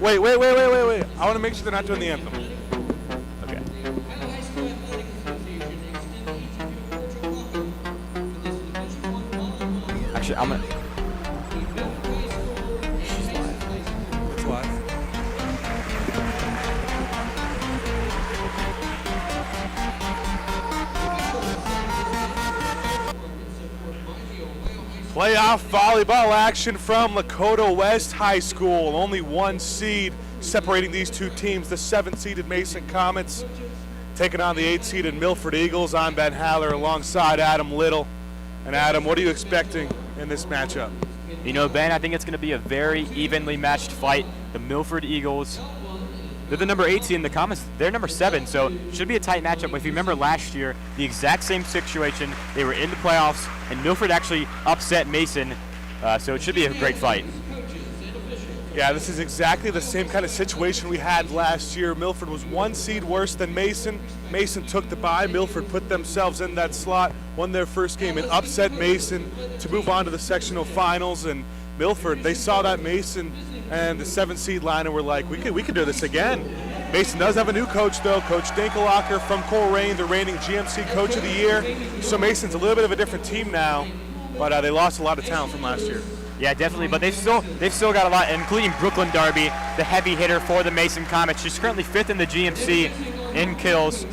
Wait. I want to make sure they're not doing the anthem. Okay. Actually, I'm gonna. She's live. It's live. Playoff volleyball action from Lakota West High School. Only one seed separating these two teams. The 7th-seeded Mason Comets taking on the 8th-seeded Milford Eagles. I'm Ben Haller alongside Adam Little. And Adam, what are you expecting in this matchup? You know, Ben, I think it's going to be a very evenly matched fight. The Milford Eagles, they're the number 8 seed in the Comets. They're number 7, so it should be a tight matchup. But if you remember last year, the exact same situation. They were in the playoffs, and Milford actually upset Mason, so it should be a great fight. Yeah, this is exactly the same kind of situation we had last year. Milford was 1 seed worse than Mason. Mason took the bye. Milford put themselves in that slot, won their first game, and upset Mason to move on to the sectional finals. And Milford, they saw that Mason and the 7th seed line and were like, we could do this again. Mason does have a new coach, though, Coach Dinkelacher from Coleraine, the reigning GMC Coach of the Year. So Mason's a little bit of a different team now, but they lost a lot of talent from last year. Yeah, definitely, but they've still got a lot, including Brooklyn Darby, the heavy hitter for the Mason Comets. She's currently 5th in the GMC in kills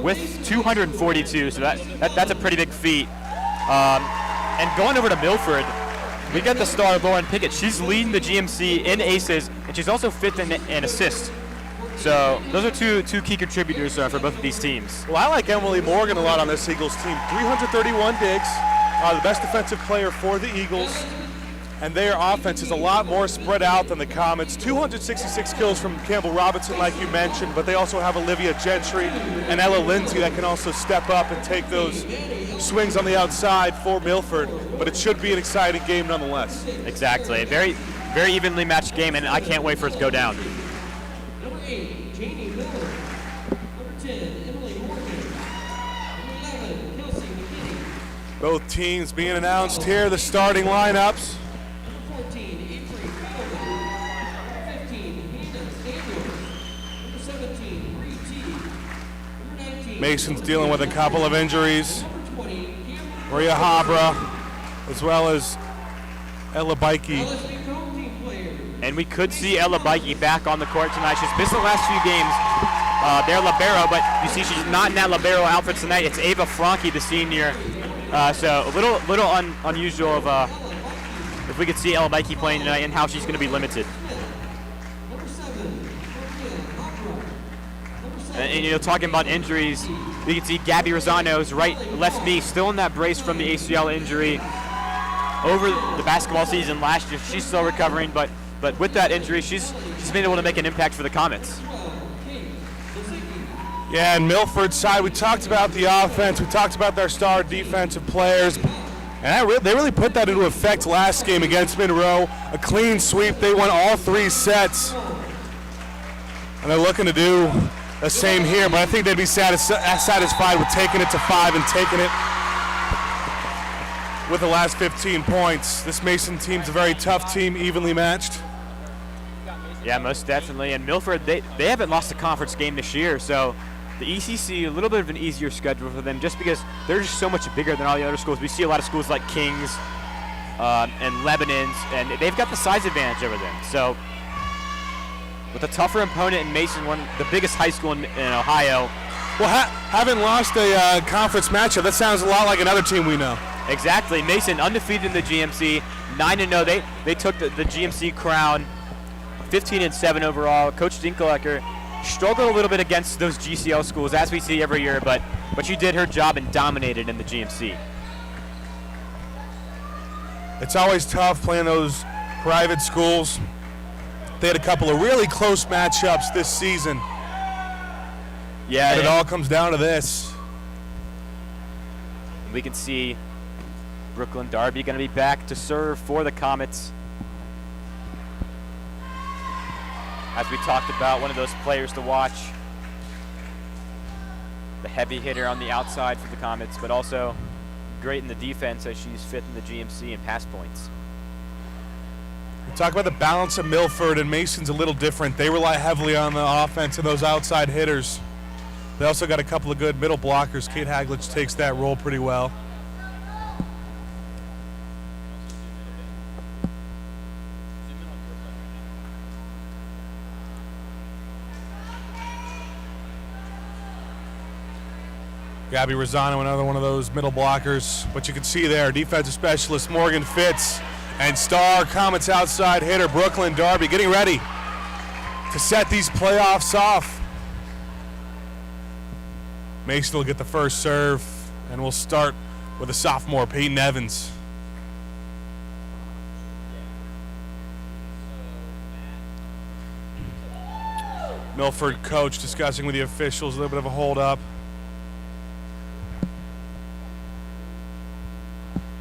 with 242, so that's a pretty big feat. And going over to Milford, we got the star Lauren Pickett. She's leading the GMC in aces, and she's also 5th in assists. So those are two key contributors for both of these teams. Well, I like Emily Morgan a lot on this Eagles team. 331 digs, the best defensive player for the Eagles. And their offense is a lot more spread out than the Comets. 266 kills from Campbell Robinson, like you mentioned, but they also have Olivia Gentry and Ella Lindsay that can also step up and take those swings on the outside for Milford. But it should be an exciting game nonetheless. Exactly. A very, very evenly matched game, and I can't wait for it to go down. Number 8, Jamie Miller. Number 10, Emily Morgan. Number 11, Kelsey McKinney. Both teams being announced here, the starting lineups. 14, Avery Feldman. Number 15, Hannah Daniels. Number 17, Bree T. Number 19, Mason's dealing with a couple of injuries. Number 20, Cameron Maria Habra, as well as Ella Bikey. LSB home team player. And we could see Ella Bikey back on the court tonight. She's missed the last few games. They're libero, but you see she's not in that libero outfit tonight. It's Ava Franke, the senior. So a little unusual of if we could see Ella Bikey playing tonight and how she's going to be limited. Number 7, And you know, talking about injuries, we can see Gabby Rosano's left knee still in that brace from the ACL injury over the basketball season last year. She's still recovering, but with that injury, she's been able to make an impact for the Comets. Yeah, and Milford's side, we talked about the offense, we talked about their star defensive players, and they really put that into effect last game against Monroe. A clean sweep, they won all 3 sets, and they're looking to do the same here, but I think they'd be satisfied with taking it to 5 and taking it with the last 15 points. This Mason team's a very tough team, evenly matched. Yeah, most definitely. And Milford, they haven't lost a conference game this year, so the ECC, a little bit of an easier schedule for them just because they're just so much bigger than all the other schools. We see a lot of schools like Kings and Lebanon's, and they've got the size advantage over them. So with a tougher opponent in Mason, the biggest high school in Ohio. Well, haven't lost a conference matchup. That sounds a lot like another team we know. Exactly. Mason undefeated in the GMC, 9-0. They took the GMC crown, 15-7 overall. Coach Dinkelacher struggled a little bit against those GCL schools, as we see every year, but she did her job and dominated in the GMC. It's always tough playing those private schools. They had a couple of really close matchups this season. Yeah, and it all comes down to this. We can see Brooklyn Darby going to be back to serve for the Comets. As we talked about, one of those players to watch. The heavy hitter on the outside for the Comets, but also great in the defense as she's 5th in the GMC in pass points. Talk about the balance of Milford, and Mason's a little different. They rely heavily on the offense and those outside hitters. They also got a couple of good middle blockers. Kate Haglich takes that role pretty well. Gabby Rosano, another one of those middle blockers. But you can see there, defensive specialist Morgan Fitz and star Comets outside hitter Brooklyn Darby getting ready to set these playoffs off. Mason will get the first serve, and we'll start with a sophomore, Peyton Evans. Milford coach discussing with the officials, a little bit of a hold up.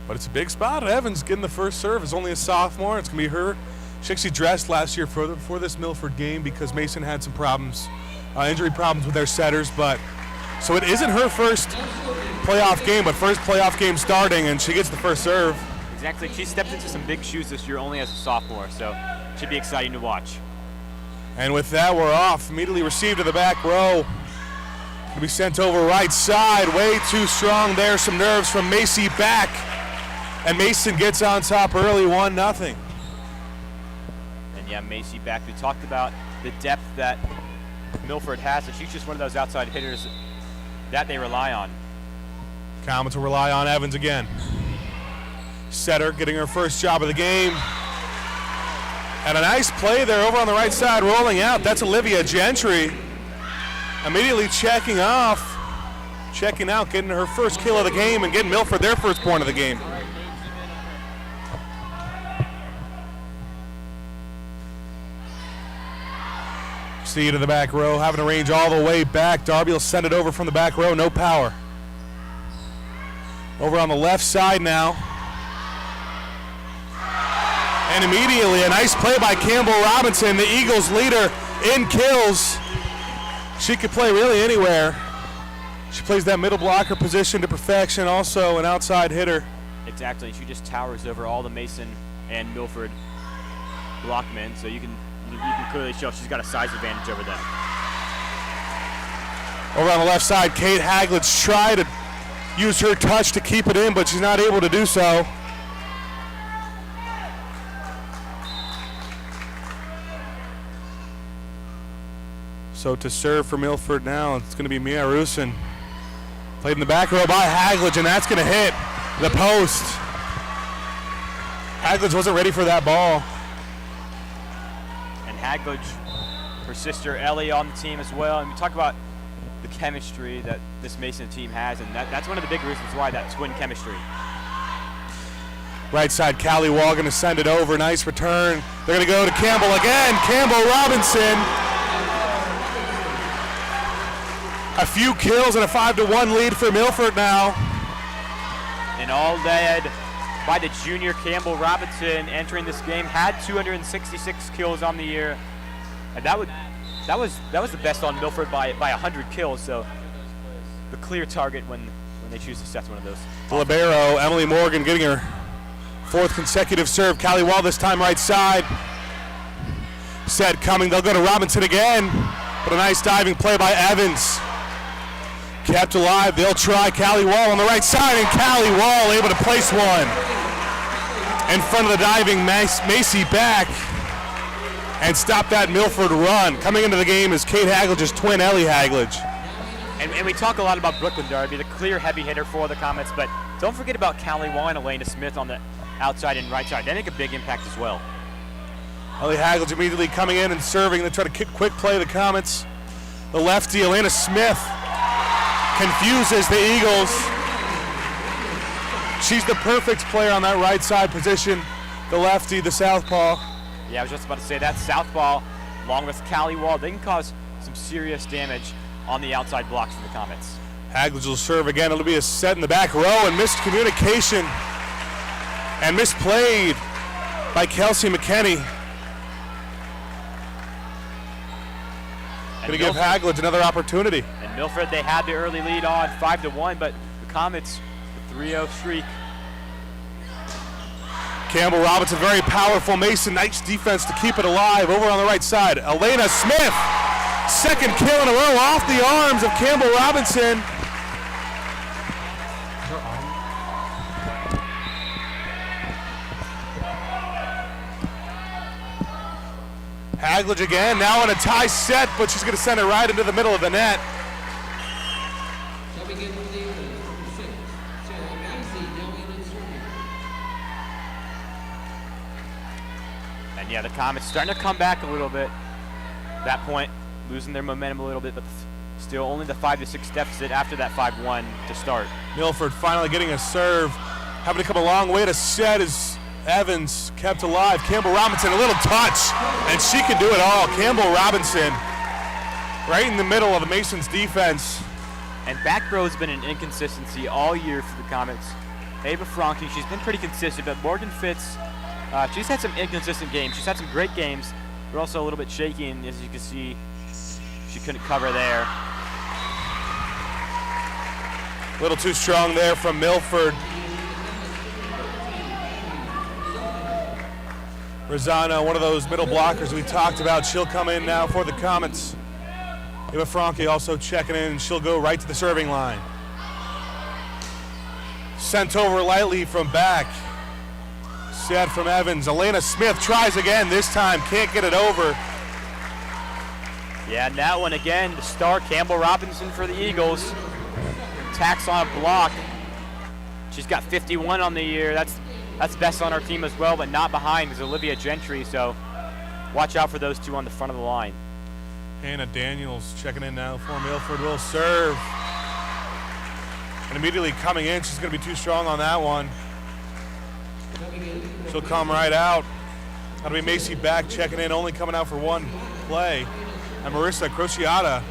But it's a big spot. Evans getting the first serve. Is only a sophomore. It's going to be her. She actually dressed last year for this Milford game because Mason had some problems, injury problems with their setters. But so it isn't her first playoff game, but first playoff game starting, and she gets the first serve. Exactly. She stepped into some big shoes this year only as a sophomore, so it should be exciting to watch. And with that, we're off. Immediately received to the back row. Going to be sent over right side. Way too strong there. Some nerves from Macy back. And Mason gets on top early, 1-0. And yeah, Macy back. We talked about the depth that Milford has, and she's just one of those outside hitters that they rely on. Comets will rely on Evans again. Setter getting her first job of the game. And a nice play there over on the right side, rolling out. That's Olivia Gentry. Immediately checking out, getting her first kill of the game and getting Milford their first point of the game. See to the back row, having to range all the way back. Darby will send it over from the back row, no power. Over on the left side now. And immediately a nice play by Campbell Robinson, the Eagles leader in kills. She could play really anywhere. She plays that middle blocker position to perfection, also an outside hitter. Exactly, she just towers over all the Mason and Milford blockmen, so you can clearly show she's got a size advantage over them. Over on the left side, Kate Haglich tried to use her touch to keep it in, but she's not able to do so. So to serve for Milford now, it's going to be Mia Rusin. Played in the back row by Haglich, and that's going to hit the post. Haglich wasn't ready for that ball. Haglich, her sister Ellie on the team as well. And we talk about the chemistry that this Mason team has, and that's one of the big reasons why, that twin chemistry. Right side, Callie Wall going to send it over. Nice return. They're going to go to Campbell again. Campbell Robinson. A few kills and a 5-1 lead for Milford now. And all led by the junior Campbell Robinson entering this game. Had 266 kills on the year, and that was the best on Milford by 100 kills. So the clear target when they choose to set one of those. The libero Emily Morgan getting her fourth consecutive serve. Callie Wall this time right side. Set coming. They'll go to Robinson again, but a nice diving play by Evans. Kept alive. They'll try Callie Wall on the right side, and Callie Wall able to place one in front of the diving Macy back and stop that Milford run. Coming into the game is Kate Haglich's twin, Ellie Haglich. And we talk a lot about Brooklyn Darby, the clear heavy hitter for the Comets, but don't forget about Callie Wall and Elena Smith on the outside and right side. They make a big impact as well. Ellie Haglich immediately coming in and serving. They try to quick play the Comets. The lefty, Elena Smith, confuses the Eagles. She's the perfect player on that right side position. The lefty, the southpaw. Yeah, I was just about to say that southpaw, along with Callie Wall, they can cause some serious damage on the outside blocks for the Comets. Haglich will serve again. It'll be a set in the back row, and missed communication and misplayed by Kelsey McKenney. Going to give Haglich another opportunity. And Milford, they had the early lead on 5-1, but the Comets, the 3-0 streak. Campbell Robinson, very powerful. Mason, nice defense to keep it alive. Over on the right side, Elena Smith. Second kill in a row off the arms of Campbell Robinson. Haglage again, now in a tie set, but she's going to send it right into the middle of the net. Shall begin with the number 6, Sarah Massey, now in and serving. And yeah, the Comets starting to come back a little bit. At that point, losing their momentum a little bit, but still only the 5-6 deficit after that 5-1 to start. Milford finally getting a serve, having to come a long way to set as Evans kept alive. Campbell Robinson, a little touch, and she can do it all. Campbell Robinson, right in the middle of the Masons defense. And back row has been an inconsistency all year for the Comets. Ava Franke, she's been pretty consistent, but Morgan Fitz, she's had some inconsistent games. She's had some great games, but also a little bit shaky, and as you can see, she couldn't cover there. A little too strong there from Milford. Rosano, one of those middle blockers we talked about, she'll come in now for the Comets. Eva Franke also checking in, and she'll go right to the serving line. Sent over lightly from back. Set from Evans. Elena Smith tries again, this time can't get it over. Yeah, and that one again, the star Campbell Robinson for the Eagles. Tacks on a block. She's got 51 on the year. That's best on our team as well, but not behind is Olivia Gentry, so watch out for those two on the front of the line. Hannah Daniels checking in now for Milford, will serve. And immediately coming in, she's going to be too strong on that one. She'll come right out. That'll be Macy back checking in, only coming out for one play. And Marissa Crociata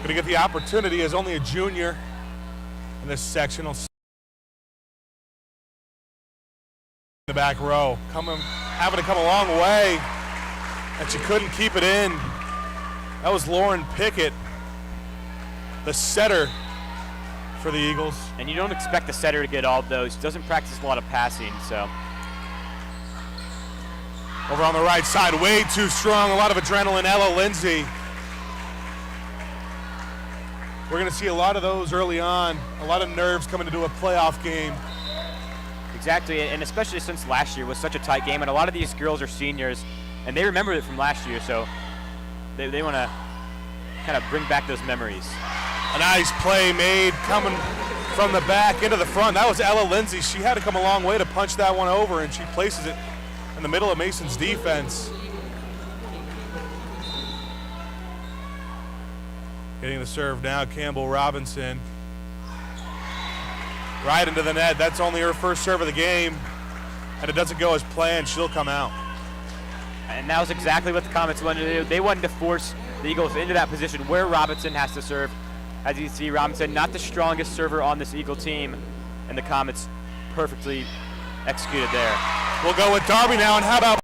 going to get the opportunity as only a junior in this sectional. The back row, having to come a long way, and she couldn't keep it in. That was Lauren Pickett, the setter for the Eagles. And you don't expect the setter to get all of those. She doesn't practice a lot of passing, so. Over on the right side, way too strong, a lot of adrenaline, Ella Lindsay. We're gonna see a lot of those early on, a lot of nerves coming into a playoff game. Exactly, and especially since last year was such a tight game, and a lot of these girls are seniors, and they remember it from last year, so they want to kind of bring back those memories. A nice play made coming from the back into the front. That was Ella Lindsay. She had to come a long way to punch that one over, and she places it in the middle of Mason's defense. Getting the serve now, Campbell Robinson. Right into the net. That's only her first serve of the game. And it doesn't go as planned. She'll come out. And that was exactly what the Comets wanted to do. They wanted to force the Eagles into that position where Robinson has to serve. As you can see, Robinson not the strongest server on this Eagle team. And the Comets perfectly executed there. We'll go with Darby now. And how about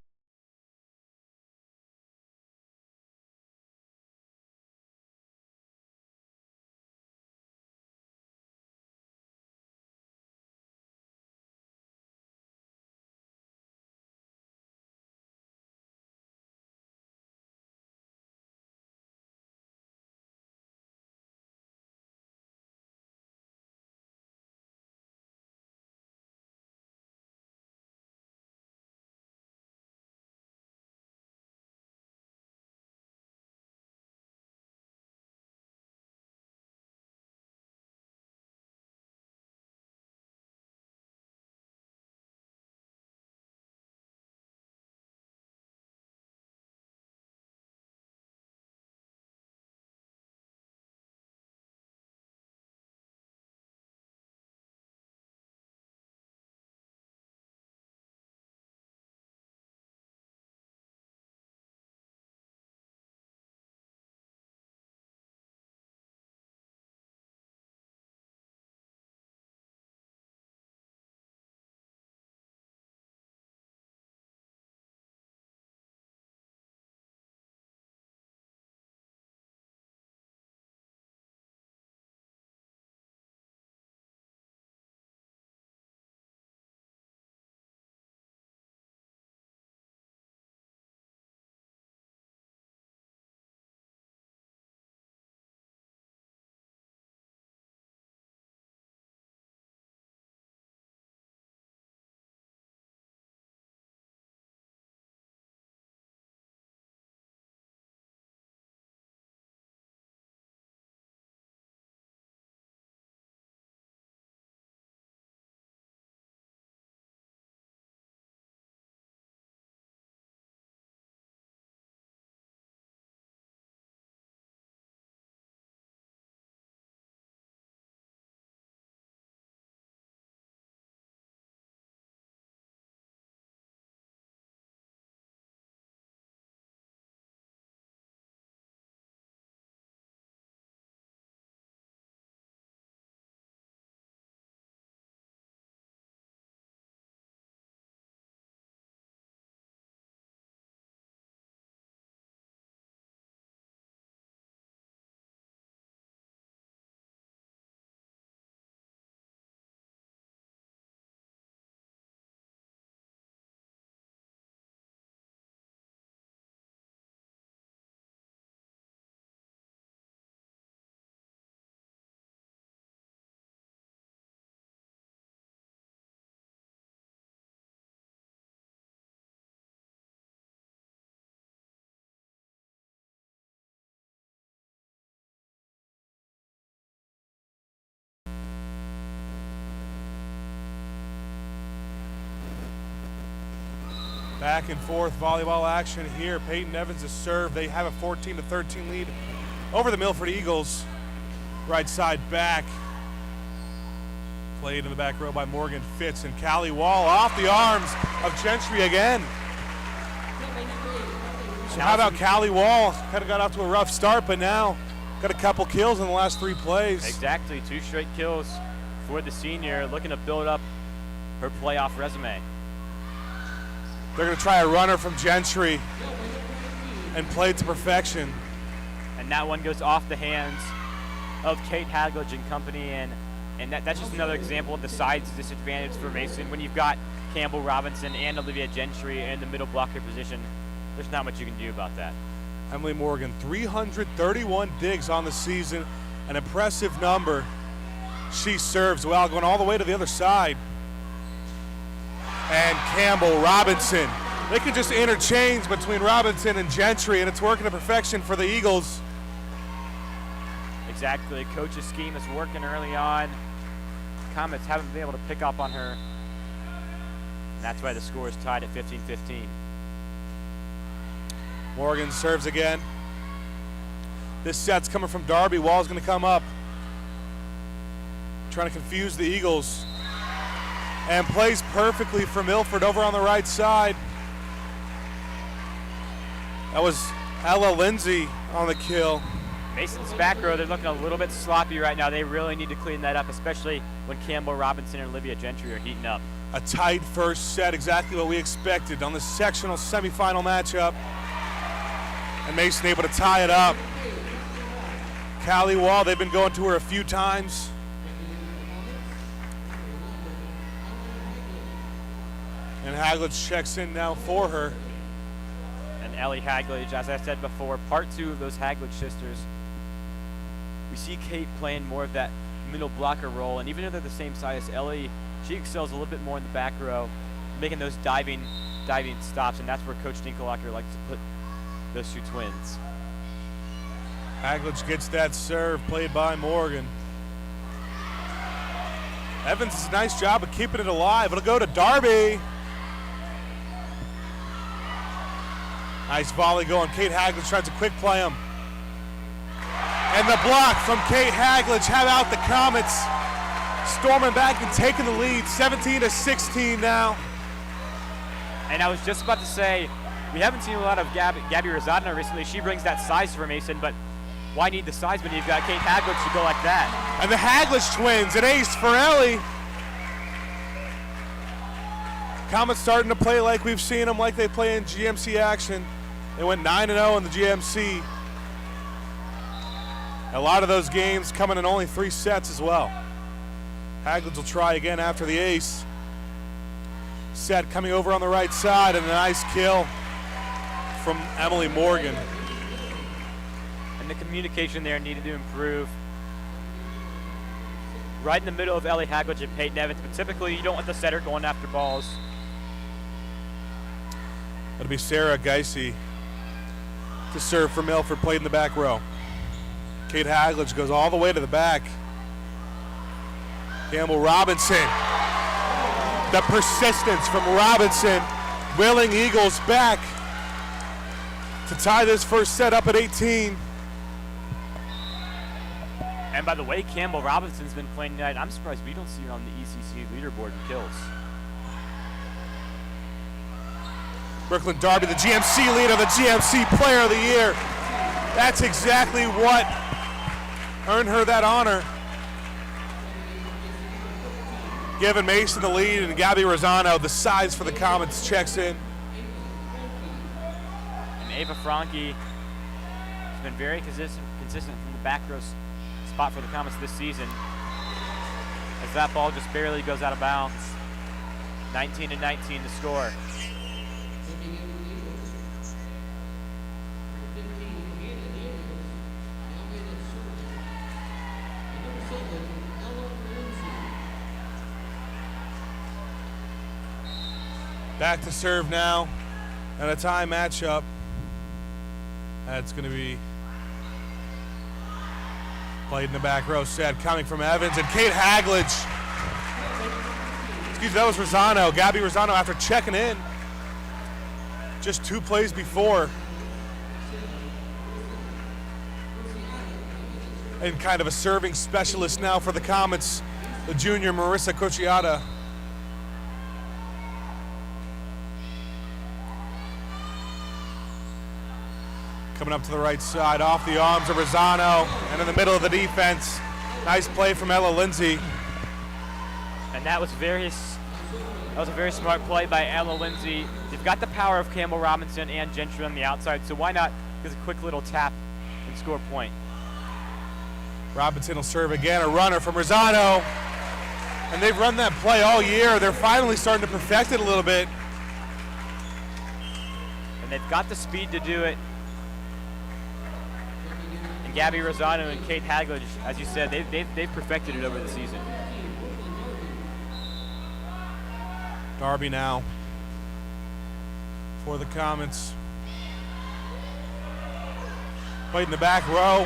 Back and forth volleyball action here. Peyton Evans is served. They have a 14-13 lead over the Milford Eagles. Right side back. Played in the back row by Morgan Fitz, and Callie Wall off the arms of Gentry again. So how about Callie Wall? Kind of got off to a rough start, but now got a couple kills in the last 3 plays. Exactly, 2 straight kills for the senior, looking to build up her playoff resume. They're going to try a runner from Gentry and play to perfection. And that one goes off the hands of Kate Hagledge and company, and that's just another example of the size disadvantage for Mason. When you've got Campbell Robinson and Olivia Gentry in the middle blocker position, there's not much you can do about that. Emily Morgan, 331 digs on the season, an impressive number. She serves well, going all the way to the other side. And Campbell Robinson. They can just interchange between Robinson and Gentry, and it's working to perfection for the Eagles. Exactly, coach's scheme is working early on. Comets haven't been able to pick up on her. And that's why the score is tied at 15-15. Morgan serves again. This set's coming from Darby. Wall's going to come up. Trying to confuse the Eagles. And plays perfectly for Milford over on the right side. That was Ella Lindsay on the kill. Mason's back row, they're looking a little bit sloppy right now. They really need to clean that up, especially when Campbell Robinson and Olivia Gentry are heating up. A tight first set, exactly what we expected on the sectional semifinal matchup. And Mason able to tie it up. Callie Wall, they've been going to her a few times. And Hagledge checks in now for her. And Ellie Hagledge, as I said before, part 2 of those Hagledge sisters. We see Kate playing more of that middle blocker role, and even though they're the same size as Ellie, she excels a little bit more in the back row, making those diving stops, and that's where Coach Dinkelhocker likes to put those 2 twins. Hagledge gets that serve, played by Morgan. Evans does a nice job of keeping it alive. It'll go to Darby. Nice volley going. Kate Hagledge tries to quick play him. And the block from Kate Hagledge. How about the Comets storming back and taking the lead, 17-16 now. And I was just about to say, we haven't seen a lot of Gabby Rosado recently. She brings that size for Mason, but why need the size when you've got Kate Hagledge to go like that? And the Hagledge twins, an ace for Ellie. Comets starting to play like we've seen them, like they play in GMC action. They went 9-0 in the GMC. A lot of those games coming in only 3 sets as well. Hagledge will try again after the ace. Set coming over on the right side, and a nice kill from Emily Morgan. And the communication there needed to improve. Right in the middle of Ellie Hagledge and Peyton Evans, but typically you don't want the setter going after balls. That'll be Sarah Geisey to serve for Milford, played in the back row. Kate Hagledge goes all the way to the back. Campbell Robinson. The persistence from Robinson, willing Eagles back to tie this first set up at 18. And by the way Campbell Robinson's been playing tonight, I'm surprised we don't see her on the ECC leaderboard in kills. Brooklyn Darby, the GMC leader, the GMC Player of the Year. That's exactly what earned her that honor. Giving Mason the lead, and Gabby Rosano, the size for the Comets, checks in. And Ava Franke has been very consistent from the back row spot for the Comets this season, as that ball just barely goes out of bounds. 19-19 to score. Back to serve now, and a tie matchup. That's going to be played in the back row set, coming from Evans, and Kate Hagledge. Excuse me, that was Rosano. Gabby Rosano, after checking in, just 2 plays before. And kind of a serving specialist now for the Comets, the junior Marissa Cocciata. Coming up to the right side, off the arms of Rosano, and in the middle of the defense. Nice play from Ella Lindsay. And that was a very smart play by Ella Lindsay. They've got the power of Campbell Robinson and Gentry on the outside, so why not just a quick little tap and score a point. Robinson will serve again, a runner from Rosano. And they've run that play all year. They're finally starting to perfect it a little bit. And they've got the speed to do it. And Gabby Rosano and Kate Hagledge, as you said, they've perfected it over the season. Darby now for the Comets. Played in the back row.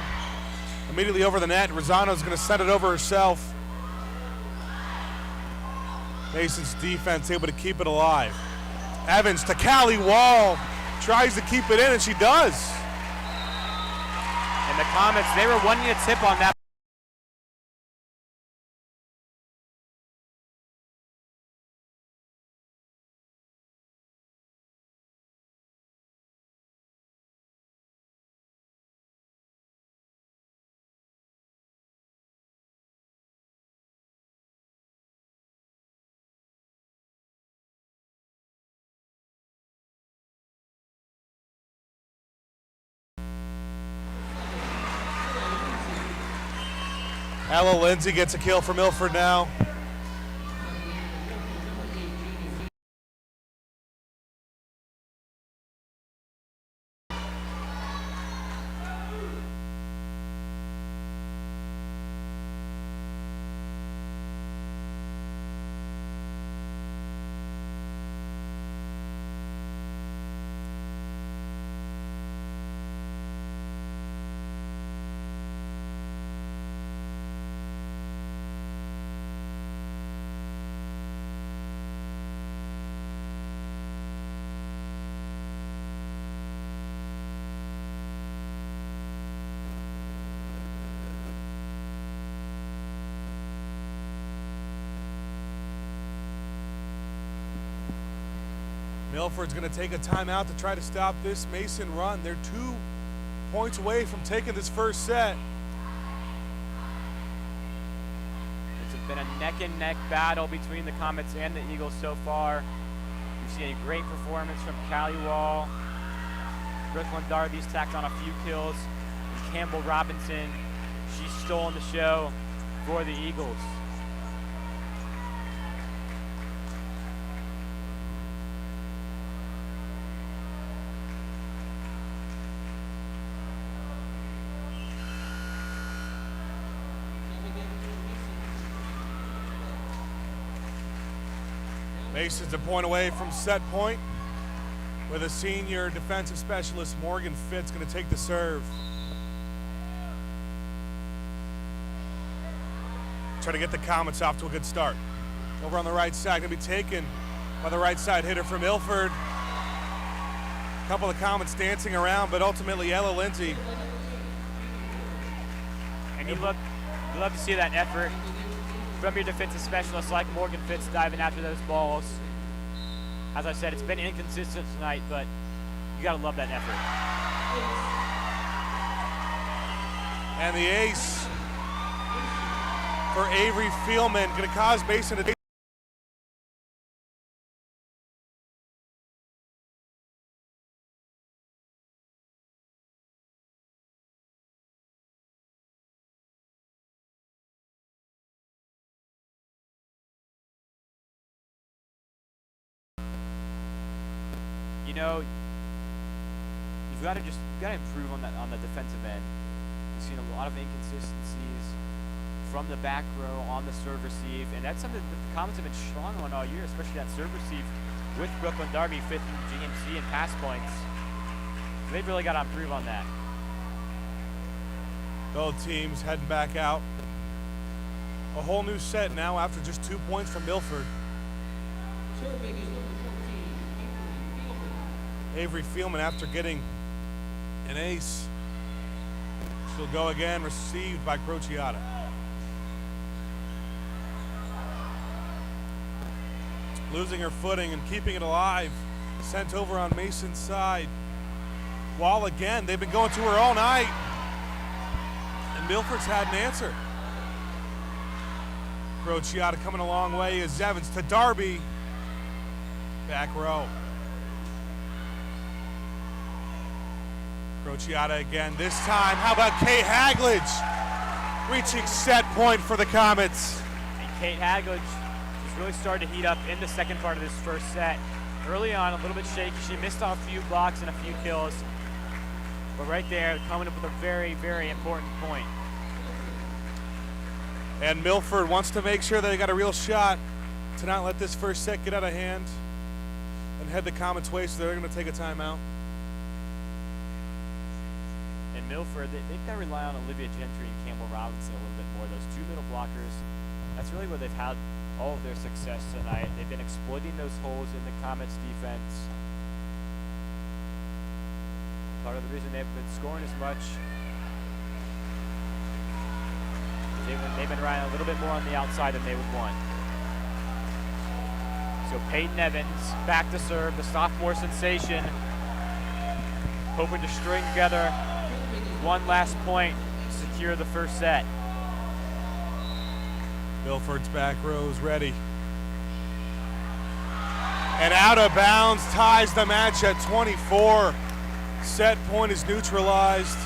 Immediately over the net, Rosano's going to set it over herself. Mason's defense able to keep it alive. Evans to Callie Wall, tries to keep it in, and she does. And the Comets, they were wanting a tip on that. Ella Lindsay gets a kill for Milford now. Milford's going to take a timeout to try to stop this Mason run. They're 2 points away from taking this first set. It's been a neck-and-neck battle between the Comets and the Eagles so far. We've seen a great performance from Callie Wall. Brooklyn Darby's tacked on a few kills. And Campbell Robinson, she's stolen the show for the Eagles. Mason's a point away from set point with a senior defensive specialist, Morgan Fitz, going to take the serve. Try to get the Comets off to a good start. Over on the right side, going to be taken by the right side hitter from Milford. A couple of Comets dancing around, but ultimately Ella Lindsay. And you love to see that effort from your defensive specialists like Morgan Fitz diving after those balls. As I said, it's been inconsistent tonight, but you gotta love that effort. And the ace for Avery Fielman, gonna cause Mason to you've got to improve on the defensive end. You've seen a lot of inconsistencies from the back row on the serve receive, and that's something that the Comets have been strong on all year, especially that serve receive with Brooklyn Darby, 5th in GMC in pass points. So they've really got to improve on that. Both teams heading back out. A whole new set now after just 2 points from Milford. Serving is number 14, Avery Fielman. Avery Fieldman, after getting an ace, she'll go again, received by Crociata. Losing her footing and keeping it alive. Sent over on Mason's side. Wall again. They've been going to her all night. And Milford's had an answer. Crociata coming a long way is Evans to Darby. Back row. Crociata again. This time, how about Kate Haglage? Reaching set point for the Comets. And Kate Haglage has really started to heat up in the second part of this first set. Early on, a little bit shaky. She missed off a few blocks and a few kills. But right there, coming up with a very, very important point. And Milford wants to make sure that they got a real shot to not let this first set get out of hand and head the Comets' way, so they're going to take a timeout. And Milford, they've got to rely on Olivia Gentry and Campbell Robinson a little bit more. Those two middle blockers, that's really where they've had all of their success tonight. They've been exploiting those holes in the Comets' defense. Part of the reason they've been scoring as much is they've been riding a little bit more on the outside than they would want. So Peyton Evans back to serve, the sophomore sensation, hoping to string together one last point to secure the first set. Milford's back row is ready. And out of bounds ties the match at 24. Set point is neutralized.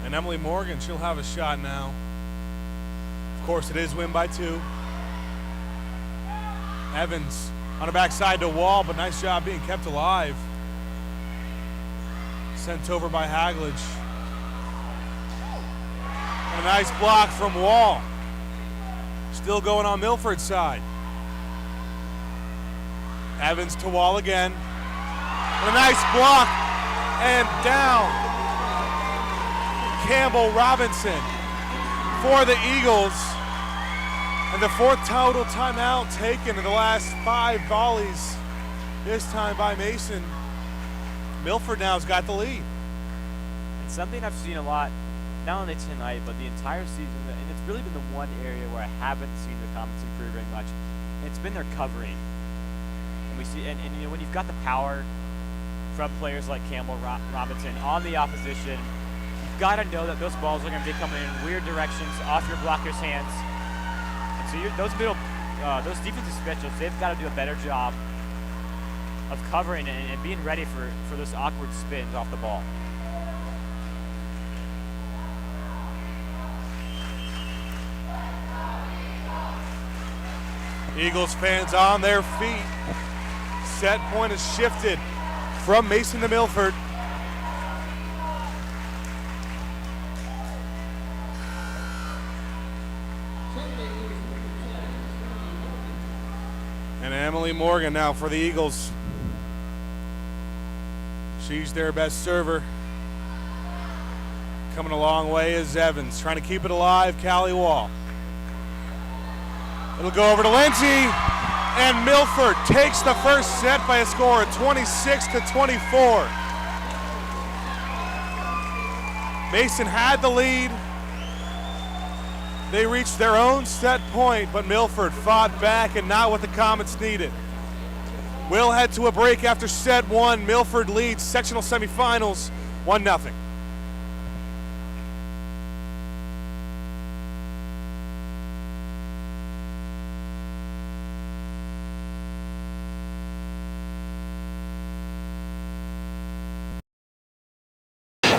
And Emily Morgan, she'll have a shot now. Of course, it is win by 2. Evans on her backside to Wall, but nice job being kept alive. Sent over by Haglage. And a nice block from Wall. Still going on Milford's side. Evans to Wall again. And a nice block. And down. Campbell Robinson for the Eagles. And the 4th total timeout taken in the last 5 volleys. This time by Mason. Milford now has got the lead. And something I've seen a lot, not only tonight, but the entire season, and it's really been the one area where I haven't seen the Comets improve very much, and it's been their covering. And we see, and you know, when you've got the power from players like Campbell Robinson on the opposition, you've got to know that those balls are going to be coming in weird directions off your blocker's hands. And so those defensive specials, they've got to do a better job of covering and being ready for those awkward spins off the ball. Eagles fans on their feet. Set point is shifted from Mason to Milford. And Emily Morgan now for the Eagles. She's their best server. Coming a long way is Evans. Trying to keep it alive, Callie Wall. It'll go over to Lindsay. And Milford takes the first set by a score of 26-24. Mason had the lead. They reached their own set point, but Milford fought back and not what the Comets needed. We'll head to a break after set 1. Milford leads sectional semifinals 1-0.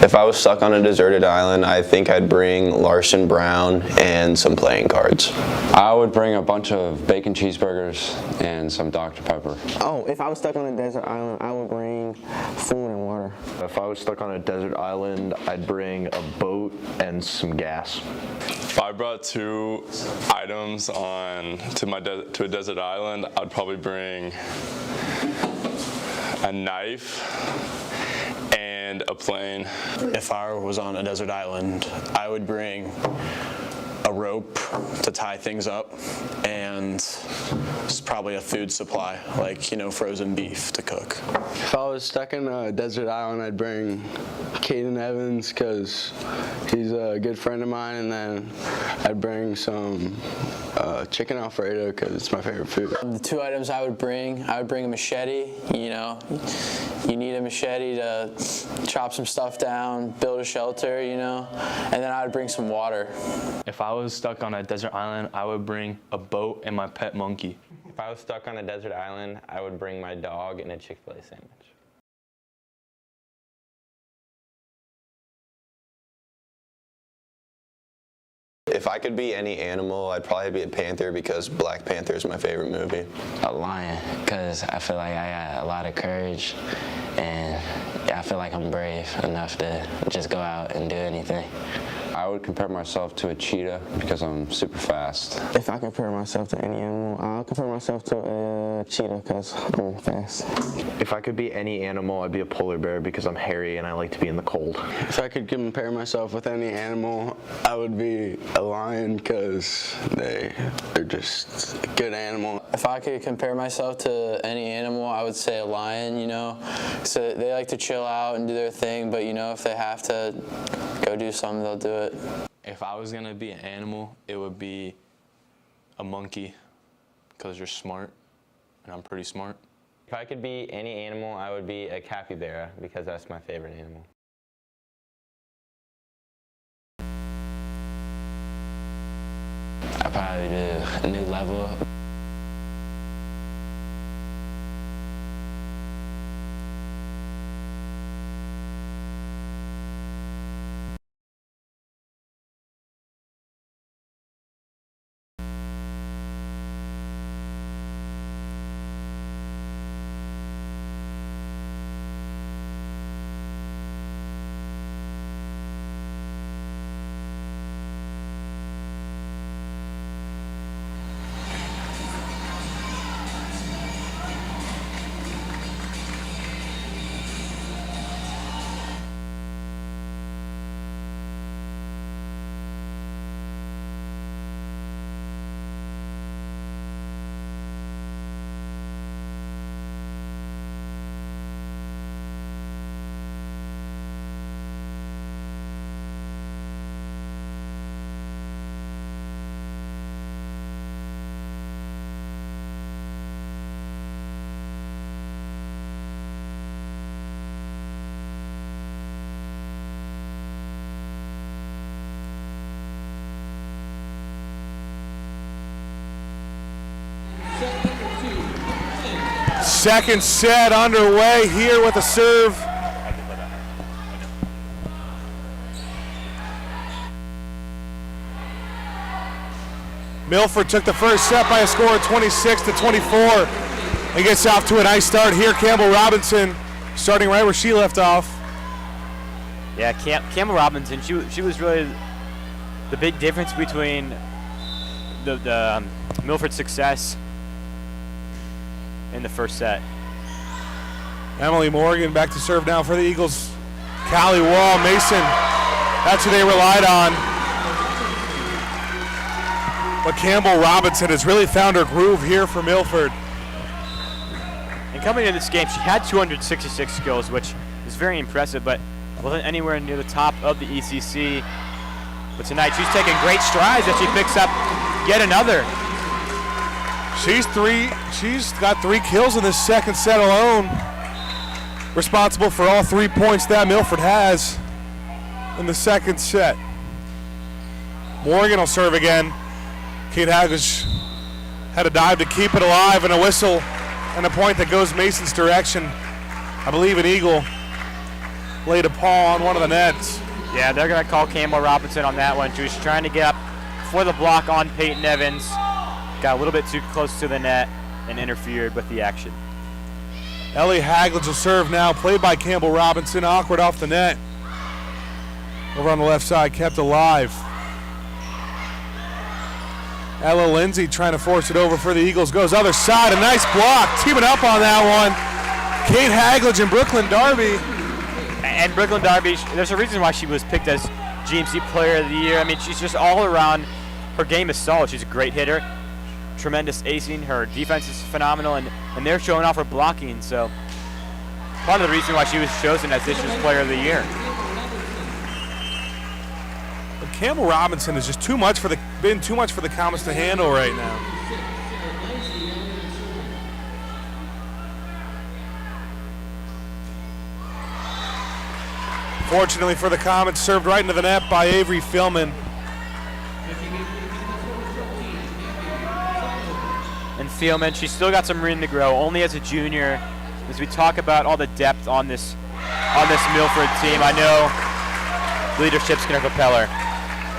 If I was stuck on a deserted island, I think I'd bring Larson Brown and some playing cards. I would bring a bunch of bacon cheeseburgers and some Dr. Pepper. Oh, if I was stuck on a desert island, I would bring food and water. If I was stuck on a desert island, I'd bring a boat and some gas. If I brought 2 items to a desert island, I'd probably bring a knife and a plane. If I was on a desert island, I would bring a rope to tie things up, and just probably a food supply, like, you know, frozen beef to cook. If I was stuck in a desert island, I'd bring Caden Evans because he's a good friend of mine, and then I'd bring some chicken Alfredo because it's my favorite food. The 2 items I would bring a machete. You know, you need a machete to chop some stuff down, build a shelter, you know, and then I would bring some water. If I was stuck on a desert island, I would bring a boat and my pet monkey. If I was stuck on a desert island, I would bring my dog and a Chick-fil-A sandwich. If I could be any animal, I'd probably be a panther because Black Panther is my favorite movie. A lion, because I feel like I got a lot of courage, and I feel like I'm brave enough to just go out and do anything. I would compare myself to a cheetah because I'm super fast. If I compare myself to any animal, I'll compare myself to a cheetah because I'm fast. If I could be any animal, I'd be a polar bear because I'm hairy and I like to be in the cold. If I could compare myself with any animal, I would be a lion because they're just a good animal. If I could compare myself to any animal, I would say a lion, you know. So they like to chill out and do their thing, but, you know, if they have to go do something, they'll do it. If I was gonna be an animal, it would be a monkey because you're smart, and I'm pretty smart. If I could be any animal, I would be a capybara because that's my favorite animal. I'd probably do a new level. Second set underway here with a serve. Milford took the first set by a score of 26-24. And gets off to a nice start here. Campbell Robinson starting right where she left off. Yeah, Campbell Robinson, she was really the big difference between the Milford success in the first set. Emily Morgan back to serve now for the Eagles. Callie Wall, Mason, that's who they relied on. But Campbell Robinson has really found her groove here for Milford. And coming into this game, she had 266 skills, which is very impressive, but wasn't anywhere near the top of the ECC. But tonight she's taking great strides as she picks up yet another. She's got 3 kills in this second set alone. Responsible for all 3 points that Milford has in the second set. Morgan will serve again. Kate Haggish had a dive to keep it alive and a whistle and a point that goes Mason's direction. I believe an Eagle laid a paw on one of the nets. Yeah, they're going to call Campbell Robinson on that one. She was trying to get up for the block on Peyton Evans. Got a little bit too close to the net and interfered with the action. Ellie Haglage will serve now, played by Campbell Robinson. Awkward off the net. Over on the left side, kept alive. Ella Lindsay trying to force it over for the Eagles. Goes other side, a nice block. Teaming up on that one. Kate Haglage and Brooklyn Darby. And Brooklyn Darby, there's a reason why she was picked as GMC Player of the Year. I mean, she's just all around her game is solid. She's a great hitter, tremendous acing. Her defense is phenomenal, and they're showing off her blocking. So part of the reason why she was chosen as this year's Player of the Year. But Campbell Robinson is just been too much for the Comets to handle right now. Fortunately for the Comets, served right into the net by Avery Philman. And Philman, she's still got some room to grow, only as a junior. As we talk about all the depth on this Milford team, I know leadership's going to propel her.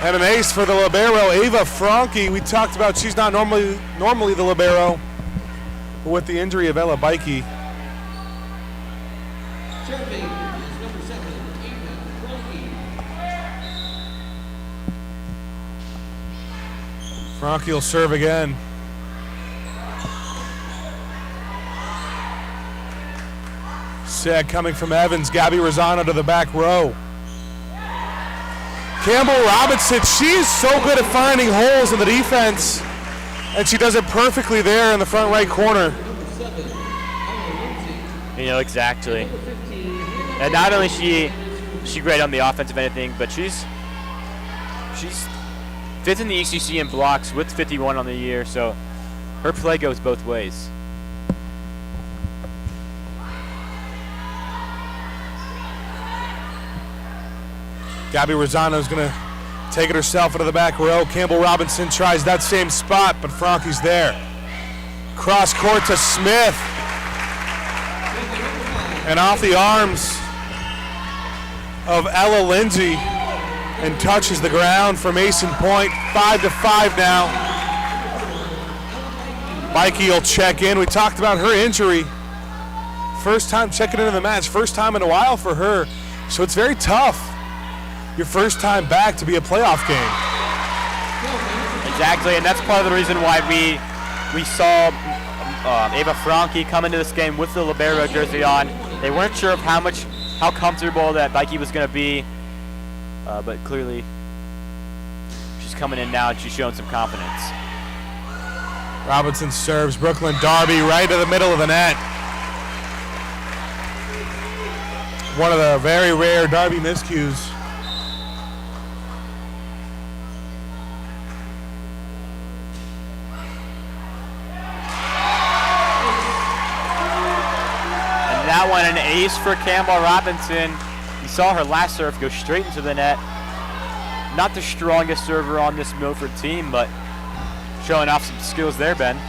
And an ace for the libero, Ava Franke. We talked about she's not normally the libero, but with the injury of Ella Bikey. Serving is number 7, Ava Franke. Franke will serve again. Set coming from Evans. Gabby Rosano to the back row. Campbell Robinson, she's so good at finding holes in the defense, and she does it perfectly there in the front right corner. You know, exactly. And not only is she great on the offensive anything, but she's fifth in the ECC in blocks with 51 on the year, so her play goes both ways. Gabby Rosano is going to take it herself into the back row. Campbell Robinson tries that same spot, but Franke's there. Cross court to Smith. And off the arms of Ella Lindsay and touches the ground for Mason Point. 5-5 now. Mikey will check in. We talked about her injury. First time checking into the match. First time in a while for her. So it's very tough. Your first time back to be a playoff game. Exactly, and that's part of the reason why we saw Ava Franke come into this game with the libero jersey on. They weren't sure of how comfortable that Bikey was going to be, but clearly she's coming in now and she's showing some confidence. Robinson serves. Brooklyn Darby right to the middle of the net. One of the very rare Darby miscues. That one, an ace for Campbell Robinson. You saw her last serve go straight into the net. Not the strongest server on this Milford team, but showing off some skills there, Ben.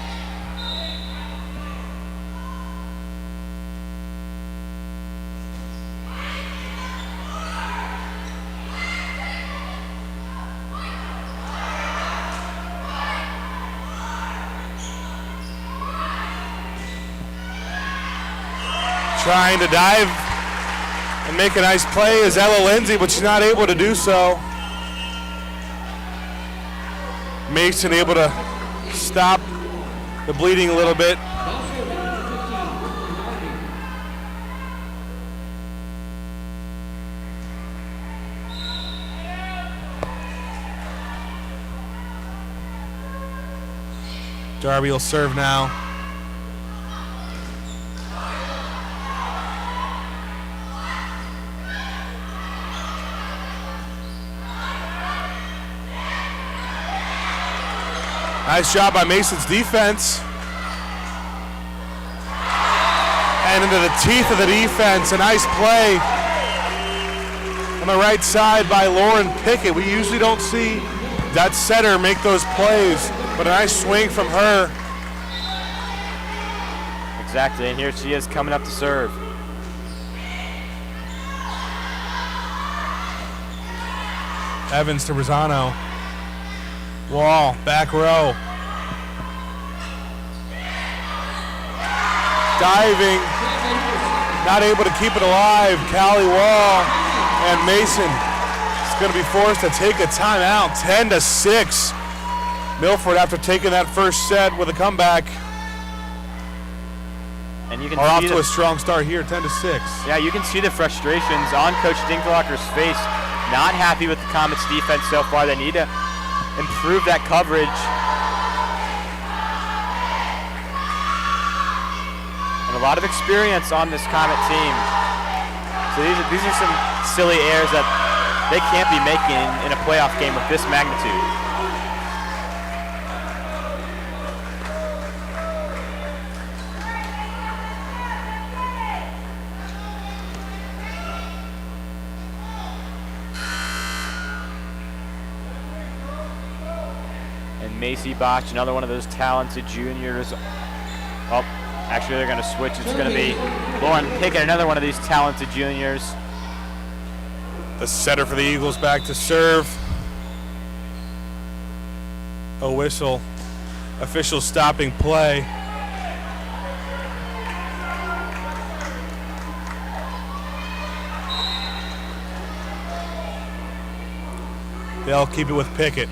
Trying to dive and make a nice play is Ella Lindsay, but she's not able to do so. Mason able to stop the bleeding a little bit. Darby will serve now. Nice job by Mason's defense. And into the teeth of the defense, a nice play on the right side by Lauren Pickett. We usually don't see that setter make those plays, but a nice swing from her. Exactly, and here she is coming up to serve. Evans to Rosano. Wall, back row. Diving, not able to keep it alive. Callie Wall and Mason is going to be forced to take a timeout. 10-6. Milford after taking that first set with a comeback. And you can are see off to a strong start here, 10-6. Yeah, you can see the frustrations on Coach Dinklocker's face. Not happy with the Comets' defense so far. They need improve that coverage. And a lot of experience on this Comet team. So these are some silly errors that they can't be making in a playoff game with this magnitude. And Macy Botch, another one of those talented juniors. Oh, actually they're going to switch. It's going to be Lauren Pickett, another one of these talented juniors. The setter for the Eagles back to serve. A whistle. Official stopping play. They'll keep it with Pickett.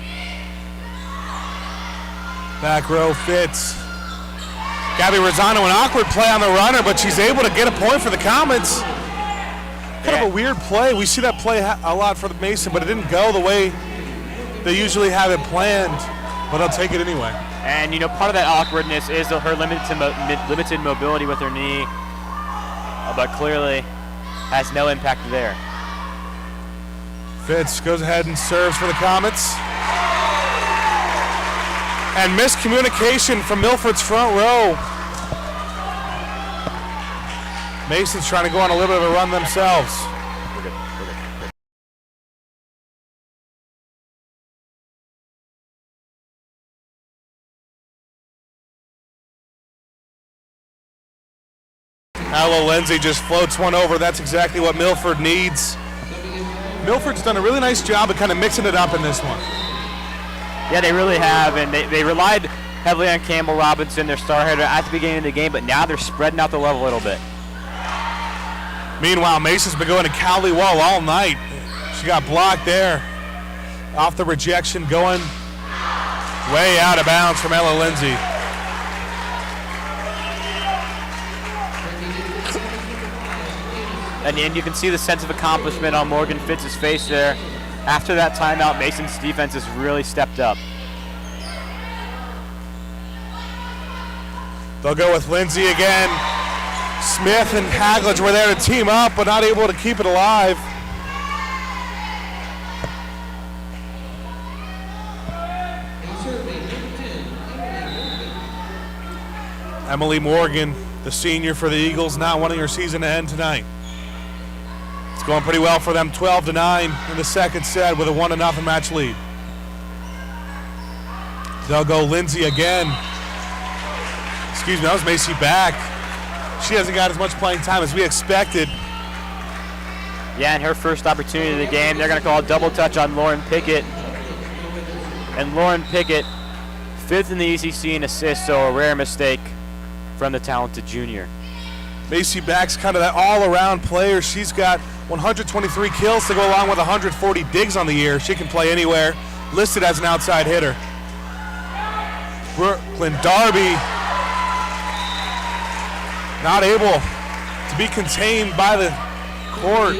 Back row Fitz. Gabby Rosano, an awkward play on the runner, but she's able to get a point for the Comets. Kind of a weird play. We see that play a lot for the Mason, but it didn't go the way they usually have it planned, but I'll take it anyway. And, you know, part of that awkwardness is her limited mobility with her knee, but clearly has no impact there. Fitz goes ahead and serves for the Comets. And miscommunication from Milford's front row. Mason's trying to go on a little bit of a run themselves. We're good. Aloe Lindsay just floats one over. That's exactly what Milford needs. Milford's done a really nice job of kind of mixing it up in this one. Yeah, they really have, and they relied heavily on Campbell Robinson, their star hitter, at the beginning of the game, but now they're spreading out the level a little bit. Meanwhile, Mason's been going to Cowley Wall all night. She got blocked there. Off the rejection, going way out of bounds from Ella Lindsay. And you can see the sense of accomplishment on Morgan Fitz's face there. After that timeout, Mason's defense has really stepped up. They'll go with Lindsay again. Smith and Hagledge were there to team up, but not able to keep it alive. Emily Morgan, the senior for the Eagles, not wanting her season to end tonight. It's going pretty well for them, 12-9 in the second set with a 1-0 match lead. They'll go Lindsay again. Excuse me, that was Macy back. She hasn't got as much playing time as we expected. Yeah, and her first opportunity of the game, they're going to call a double touch on Lauren Pickett. And Lauren Pickett, 5th in the ECC in assists, so a rare mistake from the talented junior. Macy Back's kind of that all-around player. She's got 123 kills to go along with 140 digs on the year. She can play anywhere, listed as an outside hitter. Brooklyn Darby not able to be contained by the court.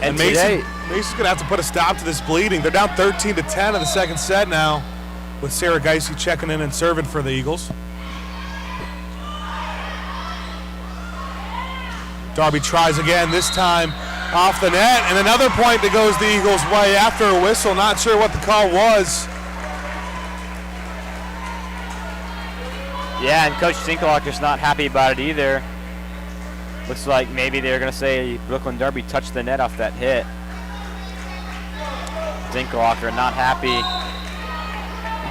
And Mason's going to have to put a stop to this bleeding. They're down 13-10 in the second set now, with Sarah Geisey checking in and serving for the Eagles. Darby tries again, this time off the net, and another point that goes the Eagles' way after a whistle. Not sure what the call was. Yeah, and Coach Dinkelacker's not happy about it either. Looks like maybe they're going to say Brooklyn Darby touched the net off that hit. Dinkelacker not happy.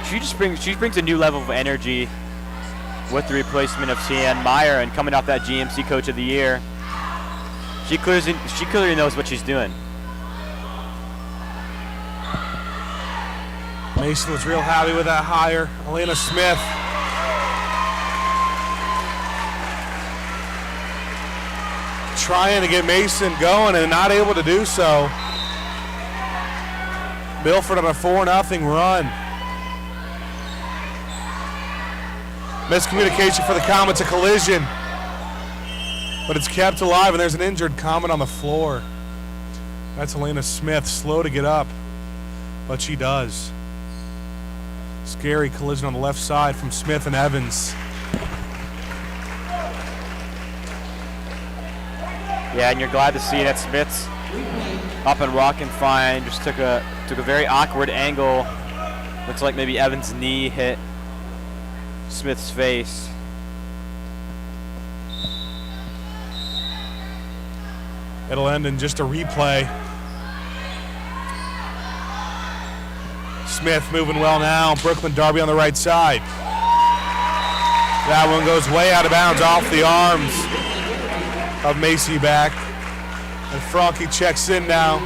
She brings a new level of energy with the replacement of Tian Meyer and coming off that GMC Coach of the Year. She clearly knows what she's doing. Mason was real happy with that hire. Elena Smith. Trying to get Mason going and not able to do so. Milford on a 4-0 run. Miscommunication for the Comets, a collision. But it's kept alive, and there's an injured Comet on the floor. That's Elena Smith, slow to get up. but she does. Scary collision on the left side from Smith and Evans. Yeah, and you're glad to see that Smith's up and walking fine. Just took a very awkward angle. Looks like maybe Evans' knee hit Smith's face. It'll end in just a replay. Smith moving well now. Brooklyn Darby on the right side. That one goes way out of bounds off the arms of Macy back. And Franke checks in now.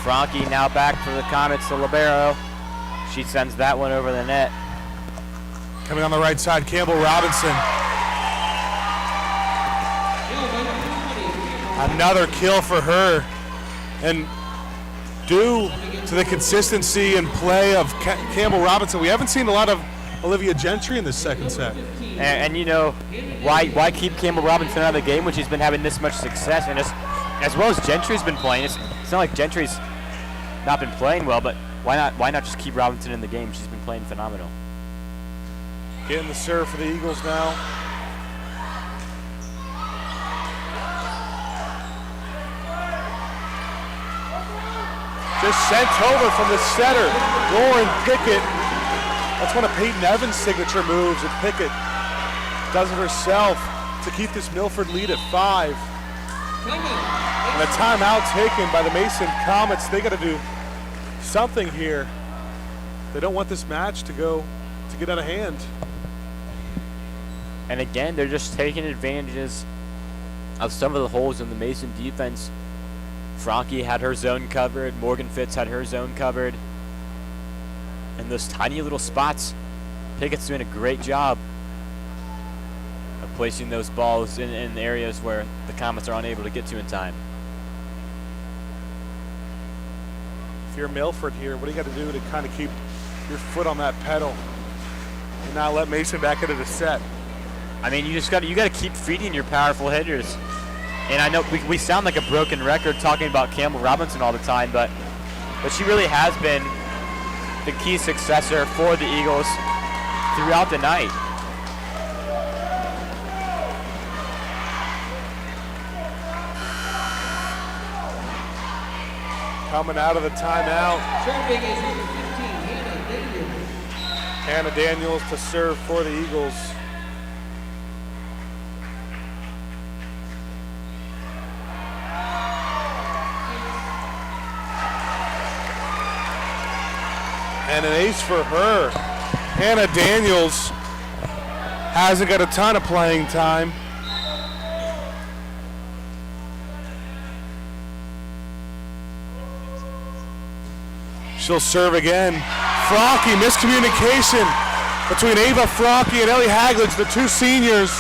Franke now back for the Comets to libero. She sends that one over the net. Coming on the right side, Campbell Robinson. Another kill for her. And due to the consistency and play of Campbell Robinson, we haven't seen a lot of Olivia Gentry in this second set. And you know, why keep Campbell Robinson out of the game when she's been having this much success? And as well as Gentry's been playing, it's not like Gentry's not been playing well, but why not just keep Robinson in the game? She's been playing phenomenal. Getting the serve for the Eagles now. Just sent over from the setter, Lauren Pickett. That's one of Peyton Evans' signature moves, and Pickett does it herself to keep this Milford lead at 5. And a timeout taken by the Mason Comets. They got to do something here. They don't want this match to get out of hand. And again, they're just taking advantages of some of the holes in the Mason defense. Franke had her zone covered. Morgan Fitz had her zone covered. And those tiny little spots, Pickett's doing a great job of placing those balls in areas where the Comets are unable to get to in time. If you're Milford here, what do you got to do to kind of keep your foot on that pedal and not let Mason back into the set? I mean, you got to keep feeding your powerful hitters. And I know we sound like a broken record talking about Campbell Robinson all the time, but she really has been the key successor for the Eagles throughout the night. Coming out of the timeout. Serving is number 15, Hannah Daniels. Hannah Daniels to serve for the Eagles. And an ace for her. Hannah Daniels hasn't got a ton of playing time. She'll serve again. Franke, miscommunication between Ava Franke and Ellie Hagledge, the two seniors.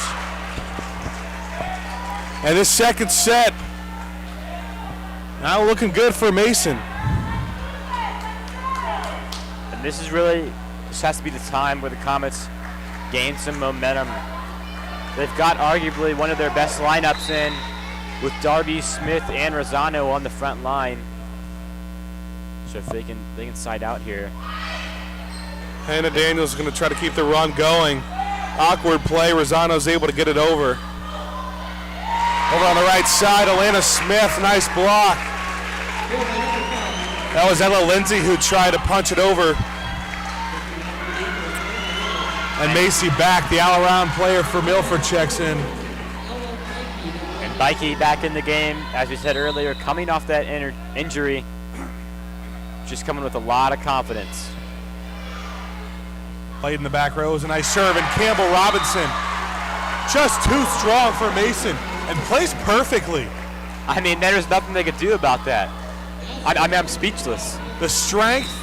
And this second set, now looking good for Mason. And this has to be the time where the Comets gain some momentum. They've got arguably one of their best lineups in, with Darby, Smith, and Rosano on the front line. So if they can side out here. Hannah Daniels is going to try to keep the run going. Awkward play. Rosano's able to get it over. Over on the right side, Alana Smith, nice block. That was Ella Lindsay who tried to punch it over. And Macy back, the all-around player for Milford, checks in. And Bikey back in the game, as we said earlier, coming off that injury, just coming with a lot of confidence. Played in the back row is a nice serve, and Campbell Robinson just too strong for Mason and plays perfectly. I mean, there's nothing they could do about that. I'm speechless. The strength.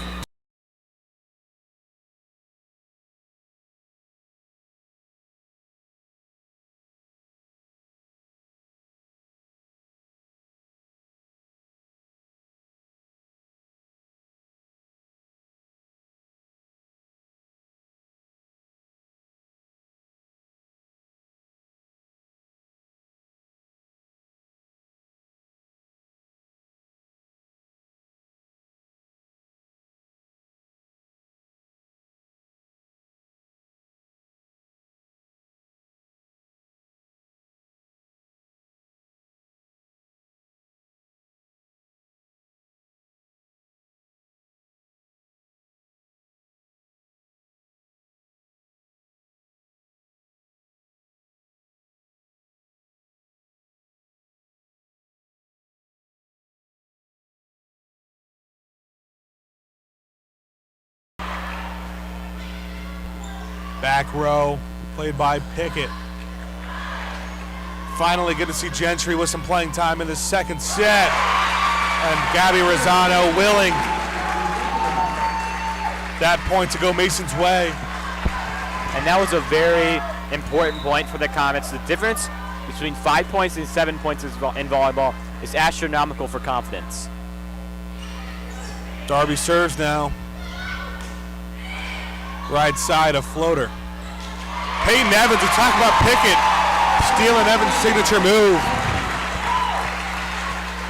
Back row, played by Pickett. Finally good to see Gentry with some playing time in the second set. And Gabby Rosano willing that point to go Mason's way. And that was a very important point for the Comets. The difference between 5 points and 7 points in volleyball is astronomical for confidence. Darby serves now. Right side, a floater. Peyton Evans, we talk about Pickett stealing Evans' signature move.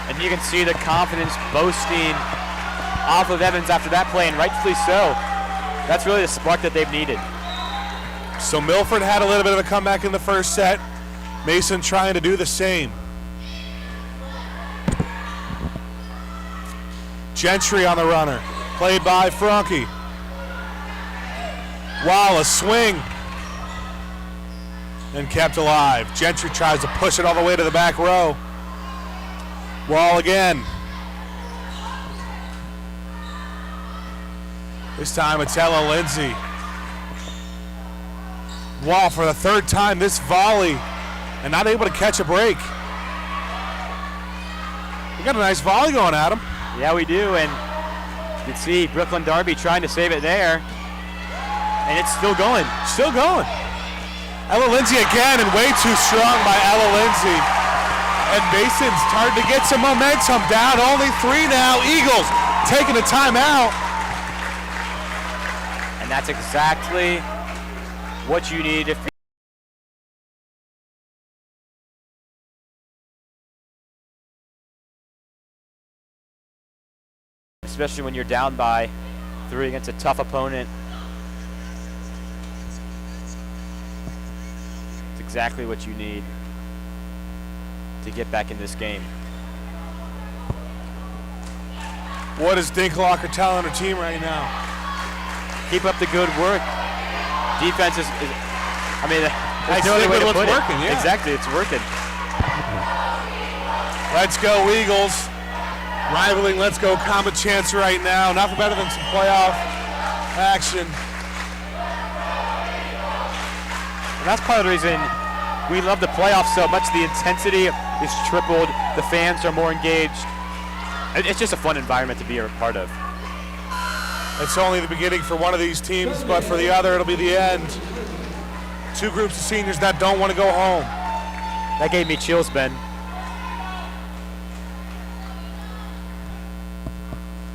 And you can see the confidence boasting off of Evans after that play, and rightfully so. That's really the spark that they've needed. So Milford had a little bit of a comeback in the first set. Mason trying to do the same. Gentry on the runner, played by Franke. Wow, a swing. And kept alive. Gentry tries to push it all the way to the back row. Wall again. This time it's Ella Lindsay. Wall for the third time this volley and not able to catch a break. We got a nice volley going, Adam. Yeah, we do, and you can see Brooklyn Darby trying to save it there. And it's still going. Still going. Ella Lindsay again, and way too strong by Ella Lindsay. And Mason's starting to get some momentum. Down only 3 now. Eagles taking a timeout. And that's exactly what you need if especially when you're down by 3 against a tough opponent. It's exactly what you need to get back in this game. What is Dinklager telling her team right now? Keep up the good work. Defense is I mean, there's no other way to put it. Working, yeah. Exactly, it's working. Let's go Eagles. Rivaling Let's Go Comet Chance right now. Nothing better than some playoff action. And that's part of the reason we love the playoffs so much. The intensity is tripled. The fans are more engaged. It's just a fun environment to be a part of. It's only the beginning for one of these teams, but for the other, it'll be the end. 2 groups of seniors that don't want to go home. That gave me chills, Ben.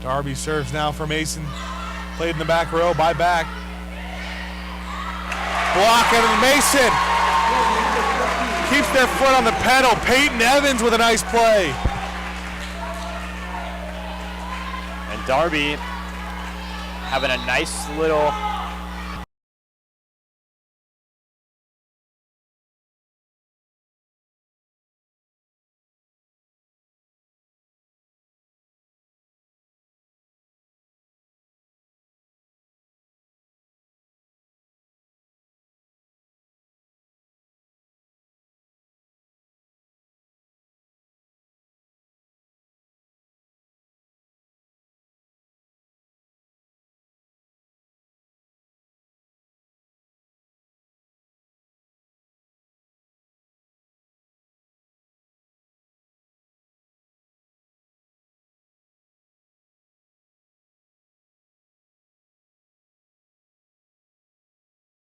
Darby serves now for Mason. Played in the back row by back. Block out of Mason. Keeps their foot on the pedal. Peyton Evans with a nice play. And Darby having a nice little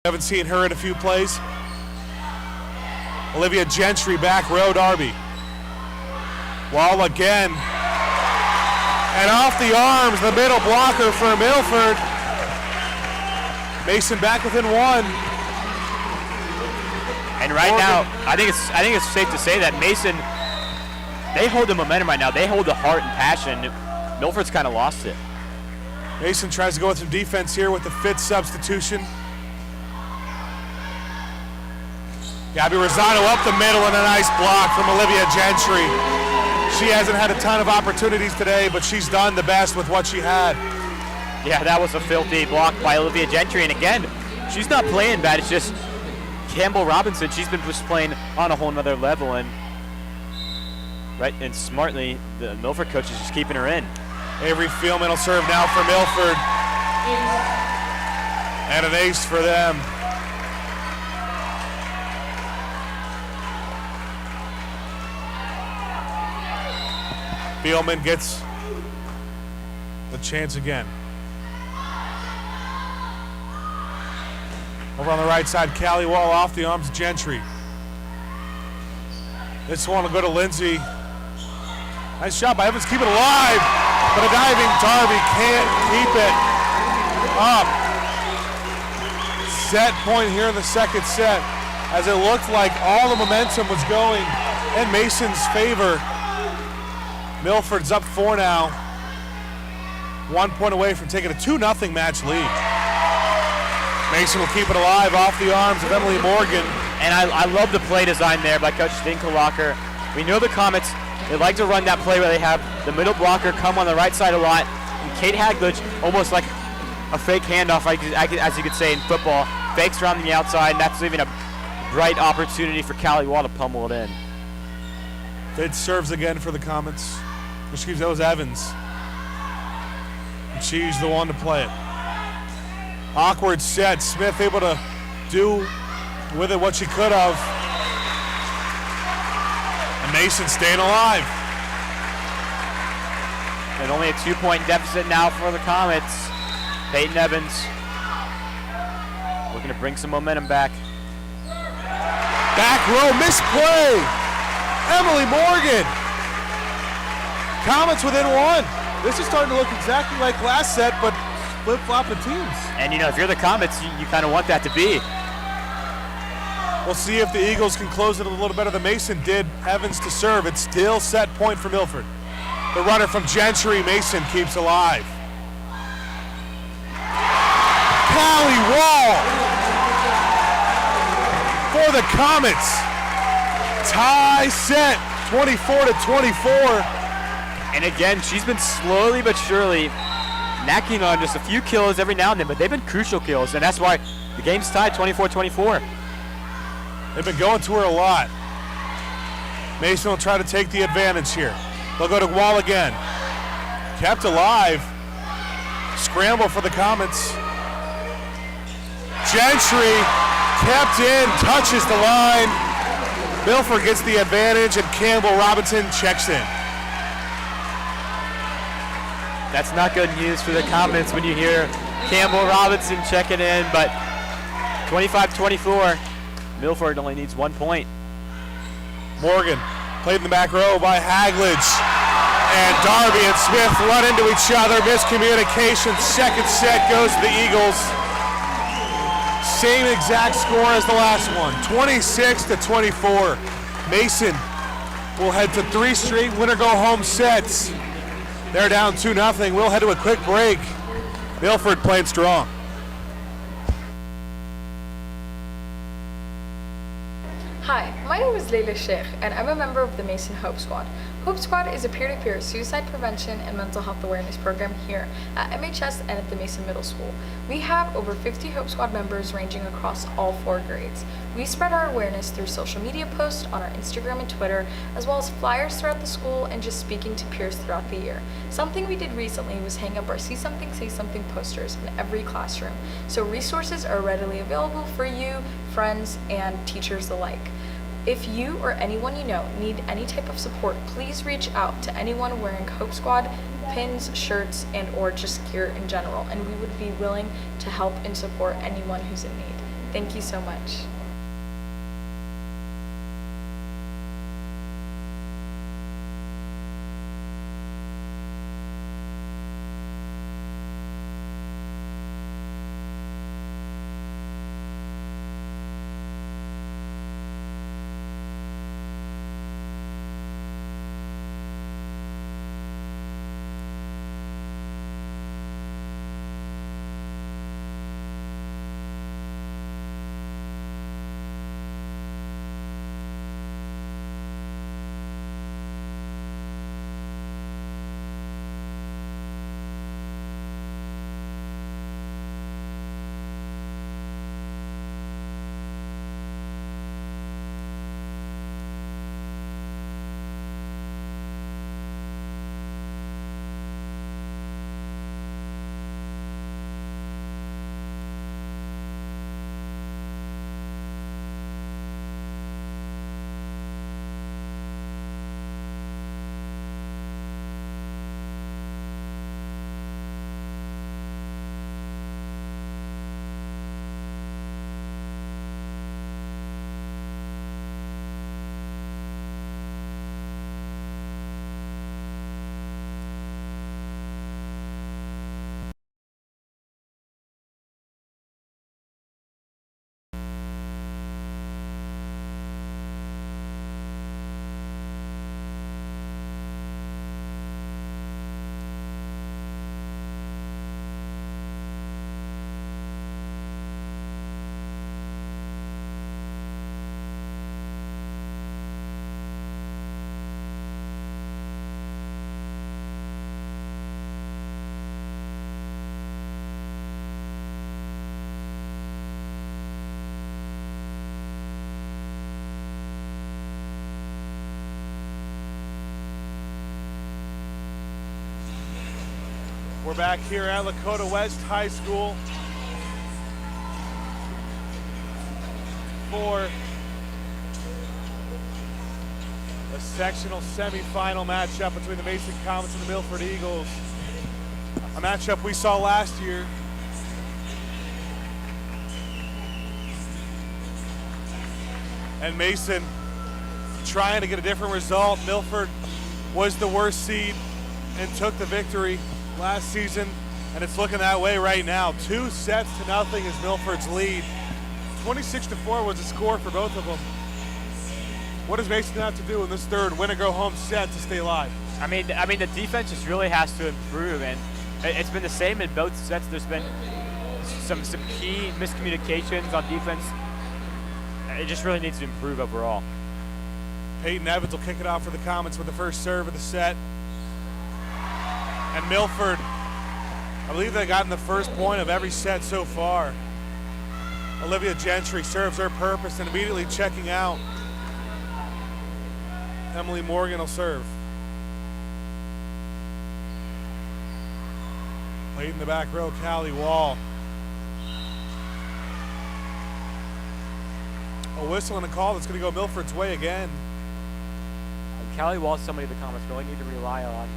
Haven't seen her in a few plays. Olivia Gentry, back row, Darby. Wall again. And off the arms, the middle blocker for Milford. Mason back within one. And right now, I think it's safe to say that Mason, they hold the momentum right now. They hold the heart and passion. Milford's kind of lost it. Mason tries to go with some defense here with the fifth substitution. Gabby Rosado up the middle and a nice block from Olivia Gentry. She hasn't had a ton of opportunities today, but she's done the best with what she had. Yeah, that was a filthy block by Olivia Gentry. And again, she's not playing bad. It's just Campbell Robinson. She's been just playing on a whole nother level. And smartly, the Milford coach is just keeping her in. Avery Fieldman will serve now for Milford. And an ace for them. Fieldman gets the chance again. Over on the right side, Callie Wall off the arms of Gentry. This one will go to Lindsay. Nice shot by Evans, keep it alive, but a diving Darby can't keep it up. Set point here in the second set, as it looked like all the momentum was going in Mason's favor. Milford's up 4 now. 1 point away from taking a 2-0 match lead. Mason will keep it alive off the arms of Emily Morgan. And I love the play design there by Coach Dinkellocker. We know the Comets, they like to run that play where they have the middle blocker come on the right side a lot. And Kate Haglich, almost like a fake handoff, as you could say in football, fakes around the outside, and that's even a bright opportunity for Callie Wall to pummel it in. Fitz serves again for the Comets. Excuse me, that was Evans. And she's the one to play it. Awkward set. Smith able to do with it what she could have. And Mason staying alive. And only a 2-point deficit now for the Comets. Peyton Evans looking to bring some momentum back. Back row, misplay. Emily Morgan. Comets within one. This is starting to look exactly like last set, but flip-flopping teams. And you know, if you're the Comets, you kind of want that to be. We'll see if the Eagles can close it a little better than Mason did. Evans to serve. It's still set point for Milford. The runner from Gentry, Mason keeps alive. Callie Wall for the Comets. Tie set, 24-24. And again, she's been slowly but surely knacking on just a few kills every now and then, but they've been crucial kills, and that's why the game's tied 24-24. They've been going to her a lot. Mason will try to take the advantage here. They'll go to Wall again. Kept alive. Scramble for the Comets. Gentry kept in, touches the line. Milford gets the advantage, and Campbell Robinson checks in. That's not good news for the Comets when you hear Campbell Robinson checking in, but 25-24, Milford only needs 1 point. Morgan played in the back row by Haglich. And Darby and Smith run into each other. Miscommunication. Second set goes to the Eagles. Same exact score as the last one, 26-24. Mason will head to 3 straight winner-go-home sets. They're down 2-0. We'll head to a quick break. Milford playing strong. Hi, my name is Leila Sheikh, and I'm a member of the Mason Hope Squad. Hope Squad is a peer-to-peer suicide prevention and mental health awareness program here at MHS and at the Mason Middle School. We have over 50 Hope Squad members ranging across all 4 grades. We spread our awareness through social media posts on our Instagram and Twitter, as well as flyers throughout the school and just speaking to peers throughout the year. Something we did recently was hang up our See Something, Say Something posters in every classroom, so resources are readily available for you, friends, and teachers alike. If you or anyone you know need any type of support, please reach out to anyone wearing Hope Squad pins, shirts, and or just gear in general, and we would be willing to help and support anyone who's in need. Thank you so much. We're back here at Lakota West High School for the sectional semifinal matchup between the Mason Comets and the Milford Eagles. A matchup we saw last year. And Mason trying to get a different result. Milford was the worst seed and took the victory last season, and it's looking that way right now. 2-0 is Milford's lead. 26-4 was the score for both of them. What does Mason have to do in this third win or go home set to stay alive? I mean, the defense just really has to improve, and it's been the same in both sets. There's been some key miscommunications on defense. It just really needs to improve overall. Peyton Evans will kick it off for the Comets with the first serve of the set. And Milford, I believe they've gotten the first point of every set so far. Olivia Gentry serves her purpose and immediately checking out. Emily Morgan will serve. Played in the back row, Callie Wall. A whistle and a call that's going to go Milford's way again. And Callie Wall is somebody the Comets really need to rely on.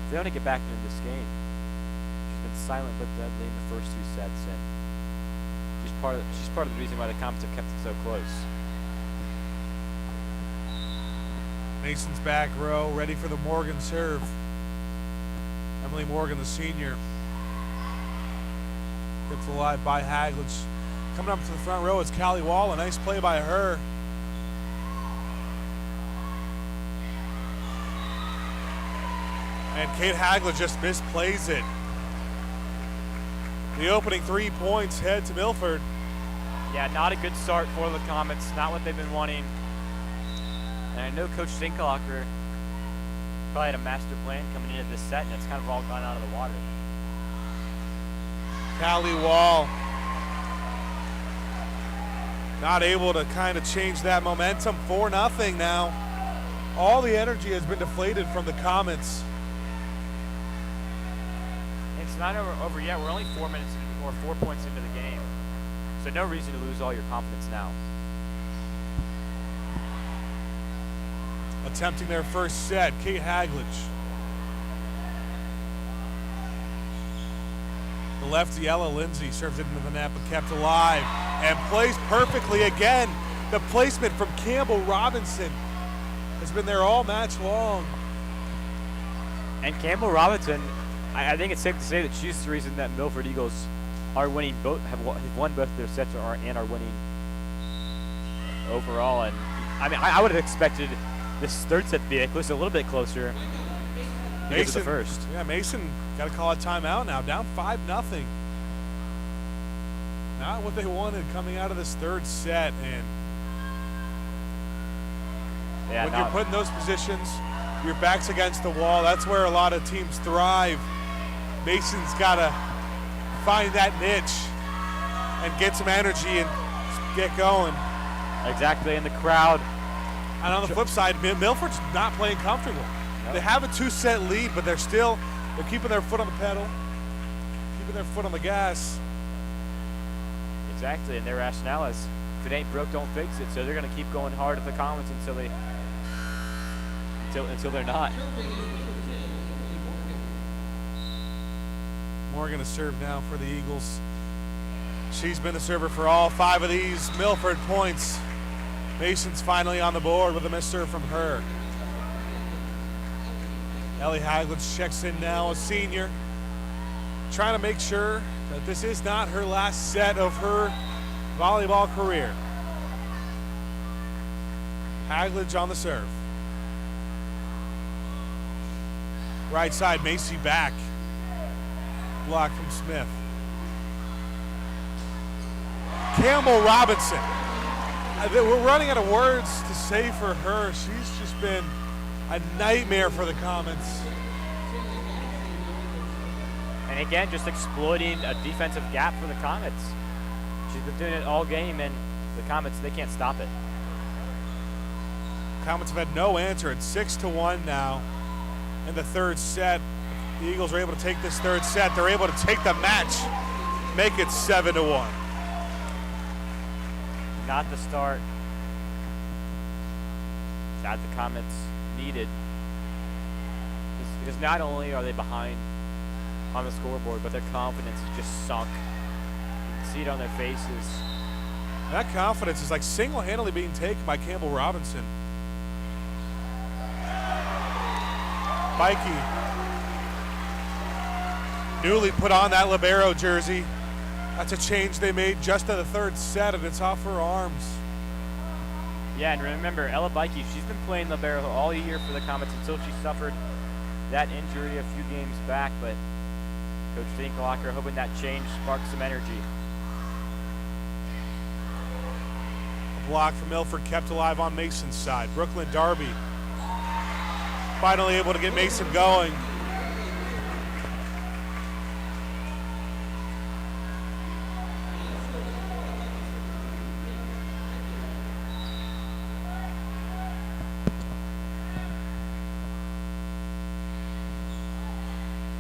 They want to get back into this game. She's been silent but deadly in the first two sets, and she's part of the reason why the Comets have kept it so close. Mason's back row, ready for the Morgan serve. Emily Morgan, the senior. Gets alive by Hagledge. Coming up to the front row is Callie Wall. A nice play by her. And Kate Hagledge just misplays it. The opening 3 points head to Milford. Yeah, not a good start for the Comets. Not what they've been wanting. And I know Coach Sinklocker probably had a master plan coming into this set, and it's kind of all gone out of the water. Callie Wall not able to kind of change that momentum. 4-0 now. All the energy has been deflated from the Comets. It's not over yet. We're only 4 minutes or 4 points into the game. So no reason to lose all your confidence now. Attempting their first set, Kate Hagledge. The lefty, Ella Lindsay, serves it into the net, but kept alive and plays perfectly again. The placement from Campbell Robinson has been there all match long. And Campbell Robinson, I think it's safe to say that she's the reason that Milford Eagles are winning have won both their sets and are winning overall. And I mean, I would have expected this third set to be at least a little bit closer because of the first. Yeah, Mason got to call a timeout now, down 5-0. Not what they wanted coming out of this third set. And yeah, when you're put in those positions, your back's against the wall, that's where a lot of teams thrive. Mason's got to find that niche and get some energy and get going. Exactly, in the crowd. And on the flip side, Milford's not playing comfortable. No. They have a 2-set lead, but they're keeping their foot on the pedal, keeping their foot on the gas. Exactly, and their rationale is, if it ain't broke, don't fix it. So they're going to keep going hard at the Comets until they're not. Morgan to serve now for the Eagles. She's been the server for all 5 of these Milford points. Mason's finally on the board with a missed serve from her. Ellie Haglitz checks in now, a senior, trying to make sure that this is not her last set of her volleyball career. Haglitz on the serve. Right side, Macy back. Block from Smith. Campbell Robinson. We're running out of words to say for her. She's just been a nightmare for the Comets. And again, just exploiting a defensive gap for the Comets. She's been doing it all game, and the Comets, they can't stop it. Comets have had no answer. It's 6-1 now in the third set. The Eagles are able to take this third set. They're able to take the match, make it 7-1. Not the start that the Comets needed. Because not only are they behind on the scoreboard, but their confidence is just sunk. You can see it on their faces. That confidence is like single-handedly being taken by Campbell Robinson. Mikey, newly put on that libero jersey. That's a change they made just in the third set, and it's off her arms. Yeah, and remember, Ella Bikey, she's been playing libero all year for the Comets until she suffered that injury a few games back, but Coach Finkelhocker hoping that change sparks some energy. A block from Milford kept alive on Mason's side. Brooklyn Darby finally able to get Mason going.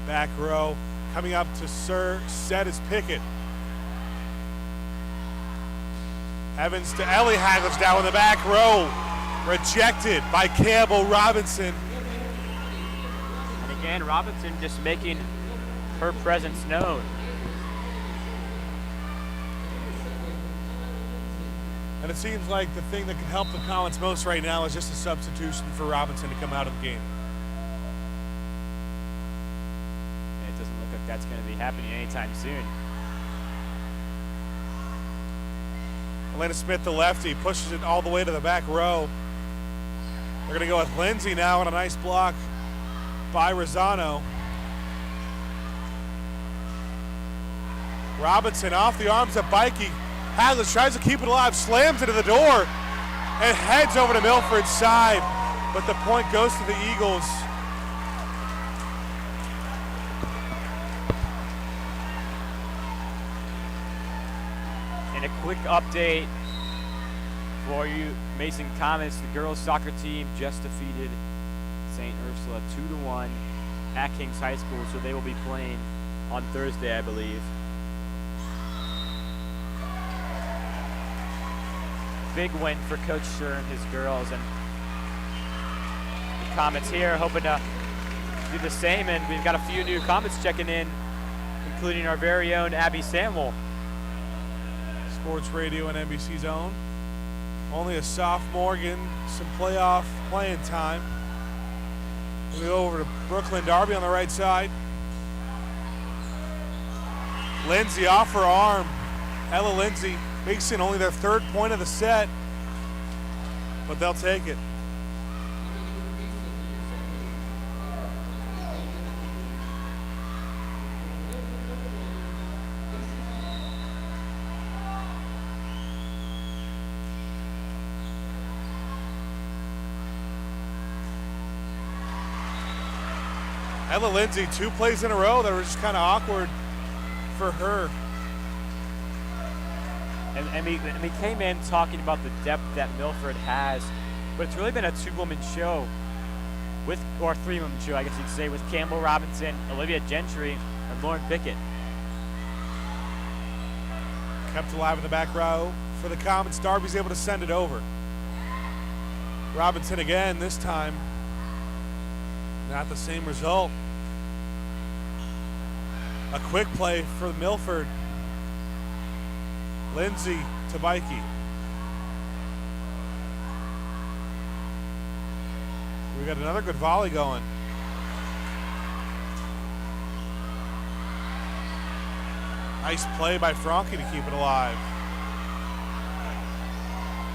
Back row, coming up to set is Pickett. Evans to Ellie Haglitz down in the back row. Rejected by Campbell Robinson. And again, Robinson just making her presence known. And it seems like the thing that can help the Comets most right now is just a substitution for Robinson to come out of the game. It doesn't look like that's going to be happening anytime soon. Elena Smith, the lefty, pushes it all the way to the back row. They're going to go with Lindsay now on a nice block by Rosano. Robinson off the arms of Bikey. Haglitz tries to keep it alive, slams into the door, and heads over to Milford's side. But the point goes to the Eagles. And a quick update for you, Mason Comets. The girls soccer team just defeated St. Ursula 2-1 at Kings High School, so they will be playing on Thursday, I believe. Big win for Coach Schur and his girls, and the Comets here hoping to do the same, and we've got a few new Comets checking in including our very own Abby Samuel. Sports Radio and NBC's own. Only a sophomore getting some playoff playing time. We go over to Brooklyn Darby on the right side. Lindsay off her arm. Ella Lindsay. Mason only their 3rd point of the set, but they'll take it. Ella Lindsay, 2 plays in a row that were just kind of awkward for her. And we came in talking about the depth that Milford has, but it's really been a 2-woman show or 3-woman show, I guess you'd say, with Campbell Robinson, Olivia Gentry, and Lauren Pickett. Kept alive in the back row for the Comets. Darby's able to send it over. Robinson again, this time. Not the same result. A quick play for Milford. Lindsay to Vikey. We got another good volley going. Nice play by Franke to keep it alive.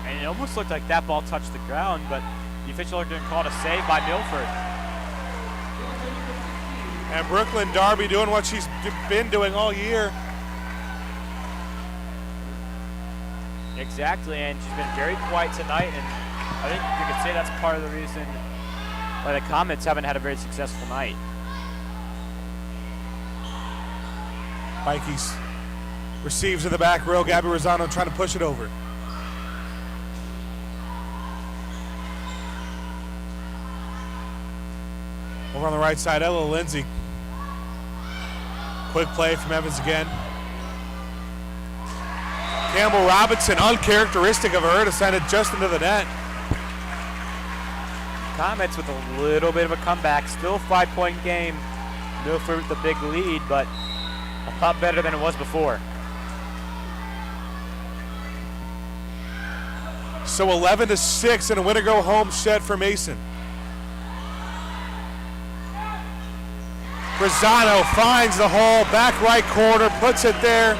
And it almost looked like that ball touched the ground, but the official didn't call it a save by Milford. And Brooklyn Darby doing what she's been doing all year. Exactly, and she's been very quiet tonight, and I think you could say that's part of the reason why the Comets haven't had a very successful night. Vikey's receives in the back row. Gabby Rosano trying to push it over. Over on the right side, Ella Lindsay. Quick play from Evans again. Campbell Robinson, uncharacteristic of her to send it just into the net. Comets with a little bit of a comeback. Still a 5-point game. Milford with the big lead, but a lot better than it was before. So 11-6 and a win-or-go-home set for Mason. Rosano finds the hole, back right corner, puts it there.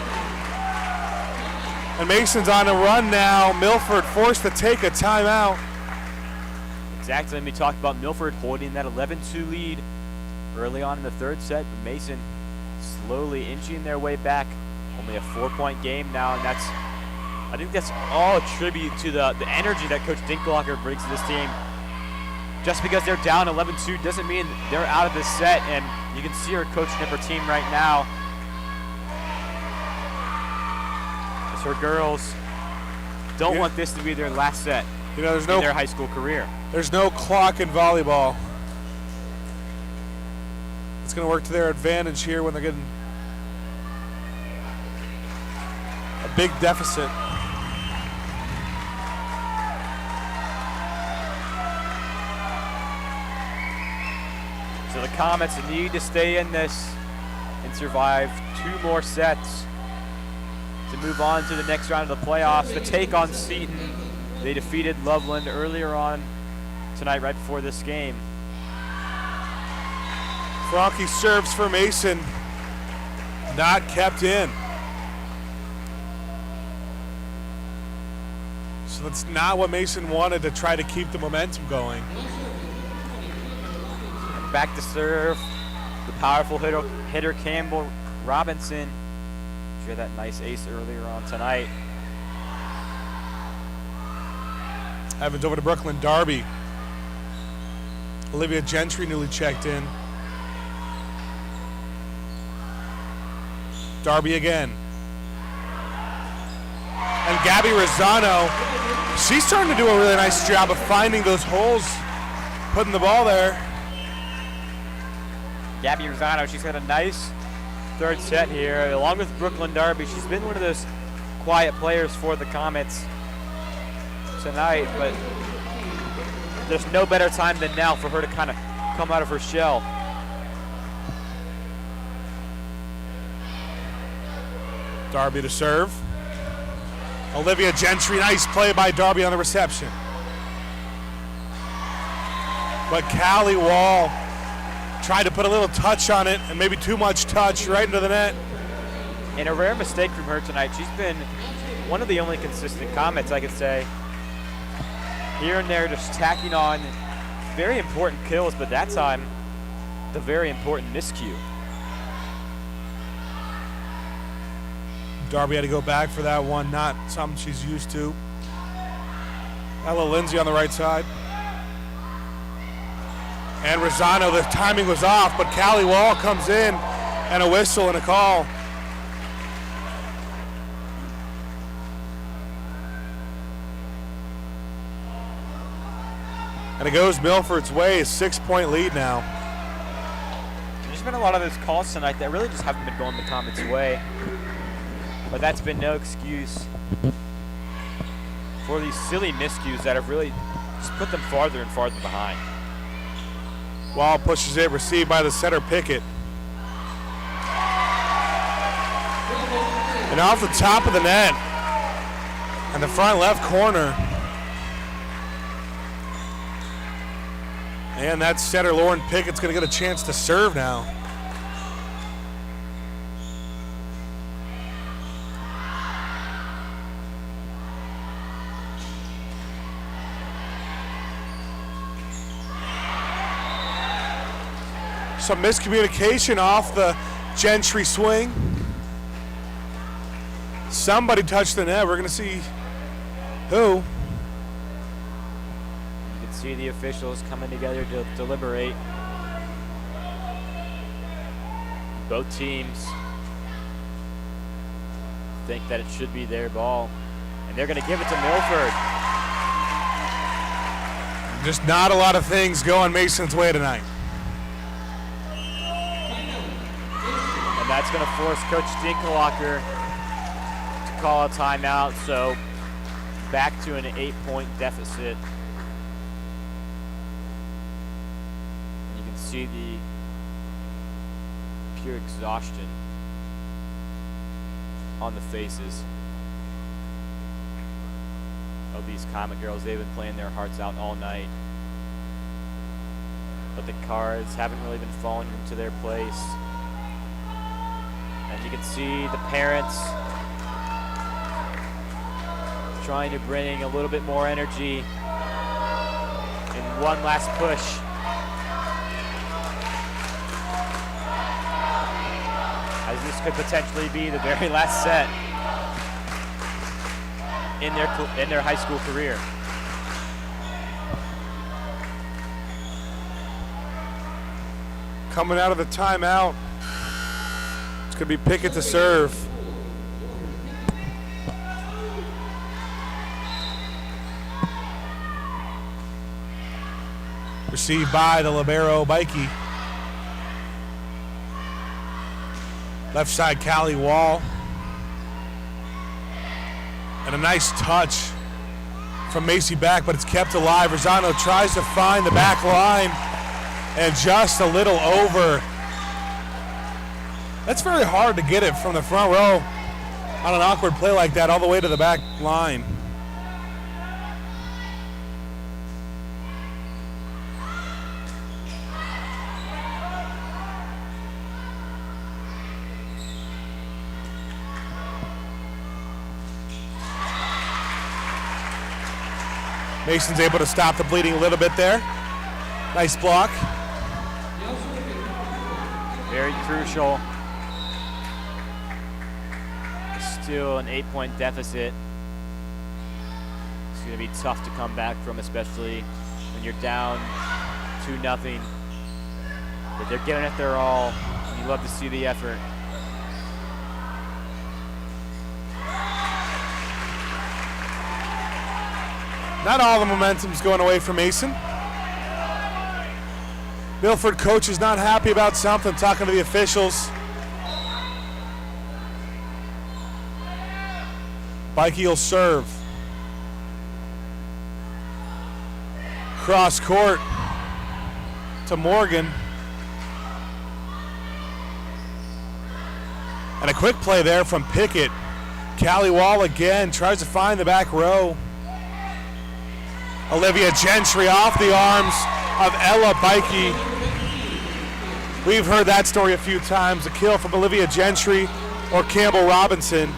And Mason's on a run now. Milford forced to take a timeout. Exactly, and we talked about Milford holding that 11-2 lead early on in the 3rd set, but Mason slowly inching their way back. Only a 4-point game now, and I think that's all a tribute to the energy that Coach Dinklager brings to this team. Just because they're down 11-2 doesn't mean they're out of this set, and you can see her coaching up her team right now. As her girls don't want this to be their last set in their high school career. There's no clock in volleyball. It's going to work to their advantage here when they're getting a big deficit. So the Comets need to stay in this and survive 2 more sets to move on to the next round of the playoffs to take on Seton. They defeated Loveland earlier on tonight, right before this game. Franke serves for Mason, not kept in. So that's not what Mason wanted to try to keep the momentum going. Back to serve, the powerful hitter Campbell Robinson. She had that nice ace earlier on tonight. Evans over to Brooklyn Darby. Olivia Gentry newly checked in. Darby again. And Gabby Rosano, she's starting to do a really nice job of finding those holes, putting the ball there. Gabby Rosano, she's got a nice 3rd set here, along with Brooklyn Darby. She's been one of those quiet players for the Comets tonight, but there's no better time than now for her to kind of come out of her shell. Darby to serve. Olivia Gentry, nice play by Darby on the reception. But Callie Wall tried to put a little touch on it, and maybe too much touch right into the net. And a rare mistake from her tonight. She's been one of the only consistent comments I could say. Here and there, just tacking on very important kills, but that time, the very important miscue. Darby had to go back for that one, not something she's used to. Ella Lindsay on the right side. And Rosano, the timing was off, but Callie Wall comes in, and a whistle and a call. And it goes Milford's way, a 6-point lead now. There's been a lot of those calls tonight that really just haven't been going the Comets' way. But that's been no excuse for these silly miscues that have really just put them farther and farther behind. Wall pushes it, received by the center Pickett. And off the top of the net, and the front left corner. And that setter, Lauren Pickett's going to get a chance to serve now. Some miscommunication off the Gentry swing. Somebody touched the net. We're going to see who. You can see the officials coming together to deliberate. Both teams think that it should be their ball, and they're going to give it to Milford. Just not a lot of things going Mason's way tonight. And that's going to force Coach Dinkelhocker to call a timeout. So back to an 8-point deficit. And you can see the pure exhaustion on the faces of these Comet girls. They've been playing their hearts out all night, but the cards haven't really been falling into their place. And you can see the parents trying to bring a little bit more energy in one last push. As this could potentially be the very last set in their high school career. Coming out of the timeout, it's going to be Pickett to serve. Received by the libero, Bikey. Left side, Callie Wall. And a nice touch from Macy back, but it's kept alive. Rosano tries to find the back line, and just a little over. That's very hard to get it from the front row on an awkward play like that all the way to the back line. Mason's able to stop the bleeding a little bit there. Nice block. Very crucial. Still an 8-point deficit. It's going to be tough to come back from, especially when you're down 2-0. But they're giving it their all. You love to see the effort. Not all the momentum's going away from Mason. Milford coach is not happy about something, talking to the officials. Bikey will serve. Cross court to Morgan. And a quick play there from Pickett. Callie Wall again tries to find the back row. Olivia Gentry off the arms of Ella Bikey. We've heard that story a few times. A kill from Olivia Gentry or Campbell Robinson.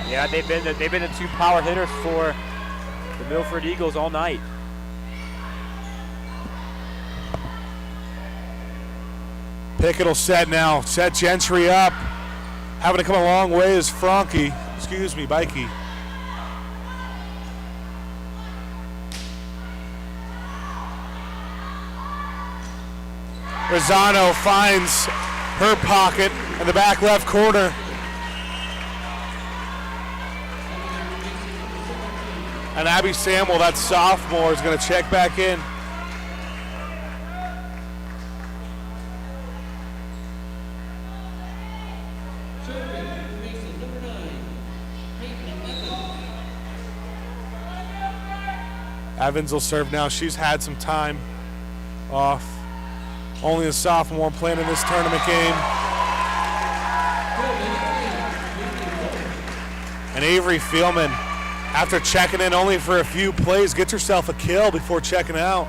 Yeah, they've been the two power hitters for the Milford Eagles all night. Pickett will set now. Set Gentry up. Having to come a long way is Bikey. Rosano finds her pocket in the back left corner. And Abby Samuel, that sophomore, is going to check back in. Evans will serve now. She's had some time off. Only a sophomore playing in this tournament game. And Avery Fieldman, after checking in only for a few plays, gets herself a kill before checking out.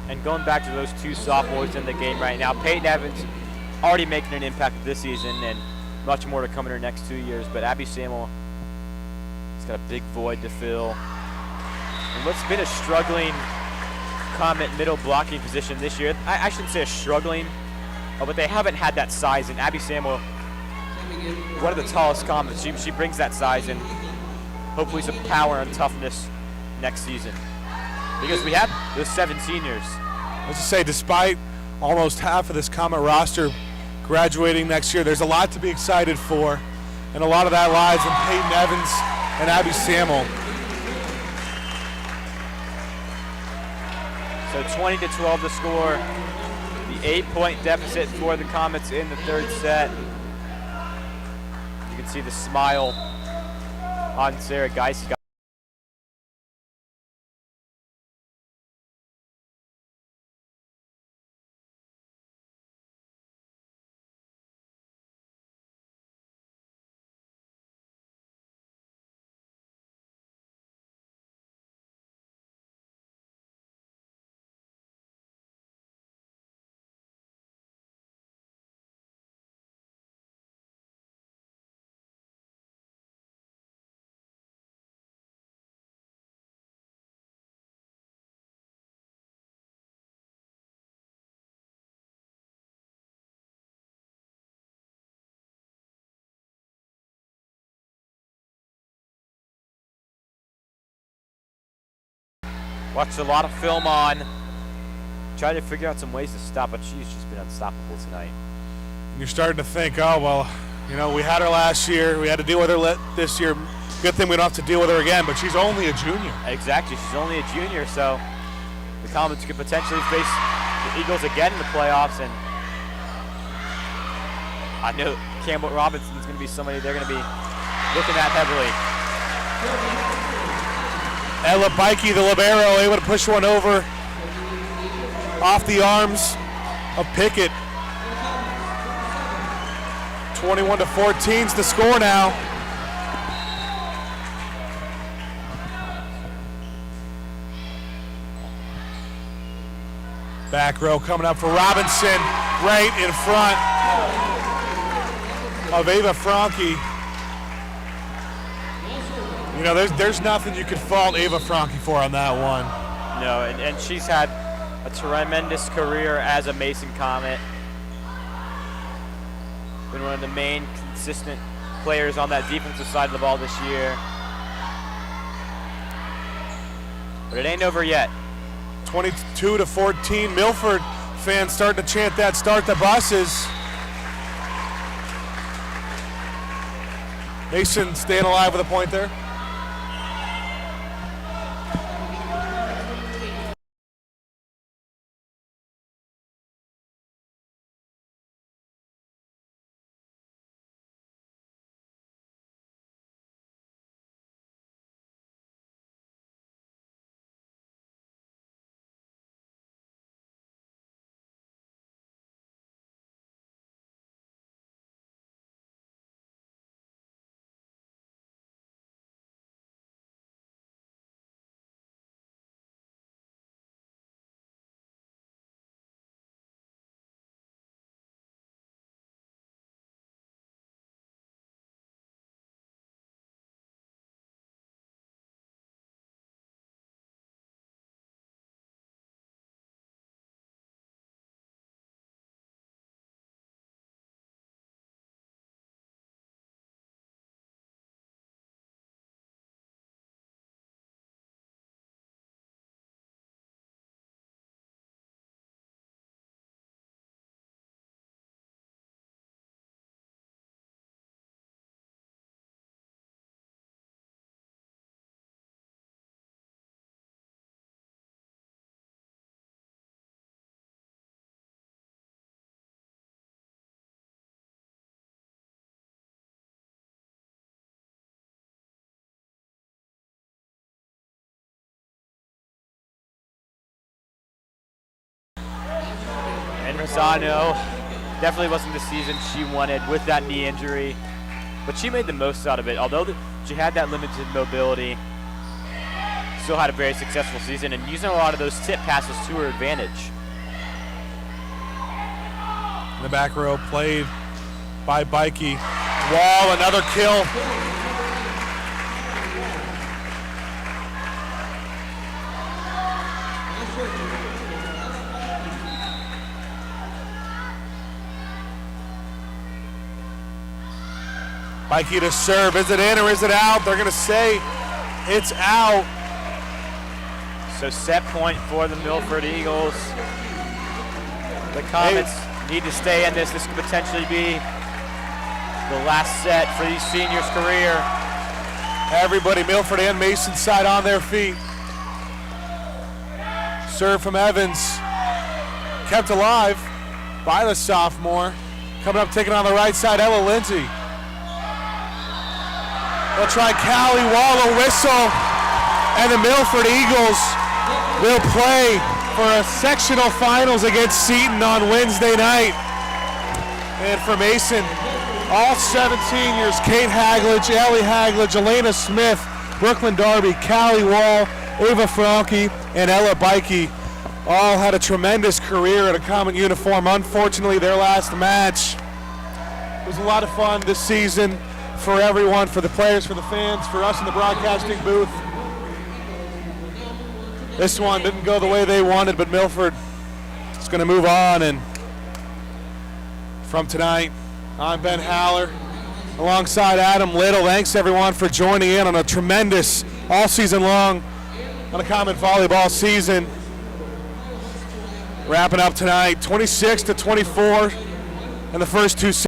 And going back to those two sophomores in the game right now, Peyton Evans already making an impact this season and much more to come in her next 2 years. But Abby Samuel has got a big void to fill. And what's been a struggling Comet middle blocking position this year, I shouldn't say a struggling, but they haven't had that size. And Abby Samuel, one of the tallest Comets, she brings that size and hopefully some power and toughness next season. Because we have those 7 seniors. Let's just say, despite almost half of this Comet roster graduating next year, there's a lot to be excited for. And a lot of that lies in Peyton Evans and Abby Samuel. So 20-12 to score. The 8-point deficit for the Comets in the third set. You can see the smile on Sarah Geis. Watched a lot of film on. Tried to figure out some ways to stop, but she's just been unstoppable tonight. You're starting to think, oh, well, you know, we had her last year. We had to deal with her this year. Good thing we don't have to deal with her again, but she's only a junior. Exactly. She's only a junior, so the Comets could potentially face the Eagles again in the playoffs. And I know Campbell Robinson's going to be somebody they're going to be looking at heavily. Ella Bikey, the libero, able to push one over off the arms of Pickett. 21-14's the score now. Back row coming up for Robinson, right in front of Ava Franke. You know, there's nothing you could fault Ava Franke for on that one. No, and she's had a tremendous career as a Mason Comet. Been one of the main consistent players on that defensive side of the ball this year. But it ain't over yet. 22-14, Milford fans starting to chant that "Start the Buses." Mason staying alive with a point there. Pisano. Definitely wasn't the season she wanted with that knee injury, but she made the most out of it. Although she had that limited mobility, still had a very successful season and using a lot of those tip passes to her advantage. In the back row, played by Bikey. Wall, another kill. Bikey to serve. Is it in or is it out? They're going to say it's out. So set point for the Milford Eagles. The Comets need to stay in this. This could potentially be the last set for these seniors' career. Everybody, Milford and Mason side on their feet. Serve from Evans. Kept alive by the sophomore. Coming up, taking on the right side, Ella Lindsay. They'll try Callie Wall, a whistle, and the Milford Eagles will play for a sectional finals against Seton on Wednesday night. And for Mason, all 7 seniors, Kate Haglage, Ellie Haglage, Elena Smith, Brooklyn Darby, Callie Wall, Ava Franke, and Ella Bikey all had a tremendous career in a common uniform. Unfortunately, their last match was a lot of fun this season for everyone, for the players, for the fans, for us in the broadcasting booth. This one didn't go the way they wanted, but Milford is going to move on. And from tonight, I'm Ben Haller alongside Adam Little. Thanks everyone for joining in on a tremendous all season long Uncommon volleyball season. Wrapping up tonight, 26-24 in the first 2 sets.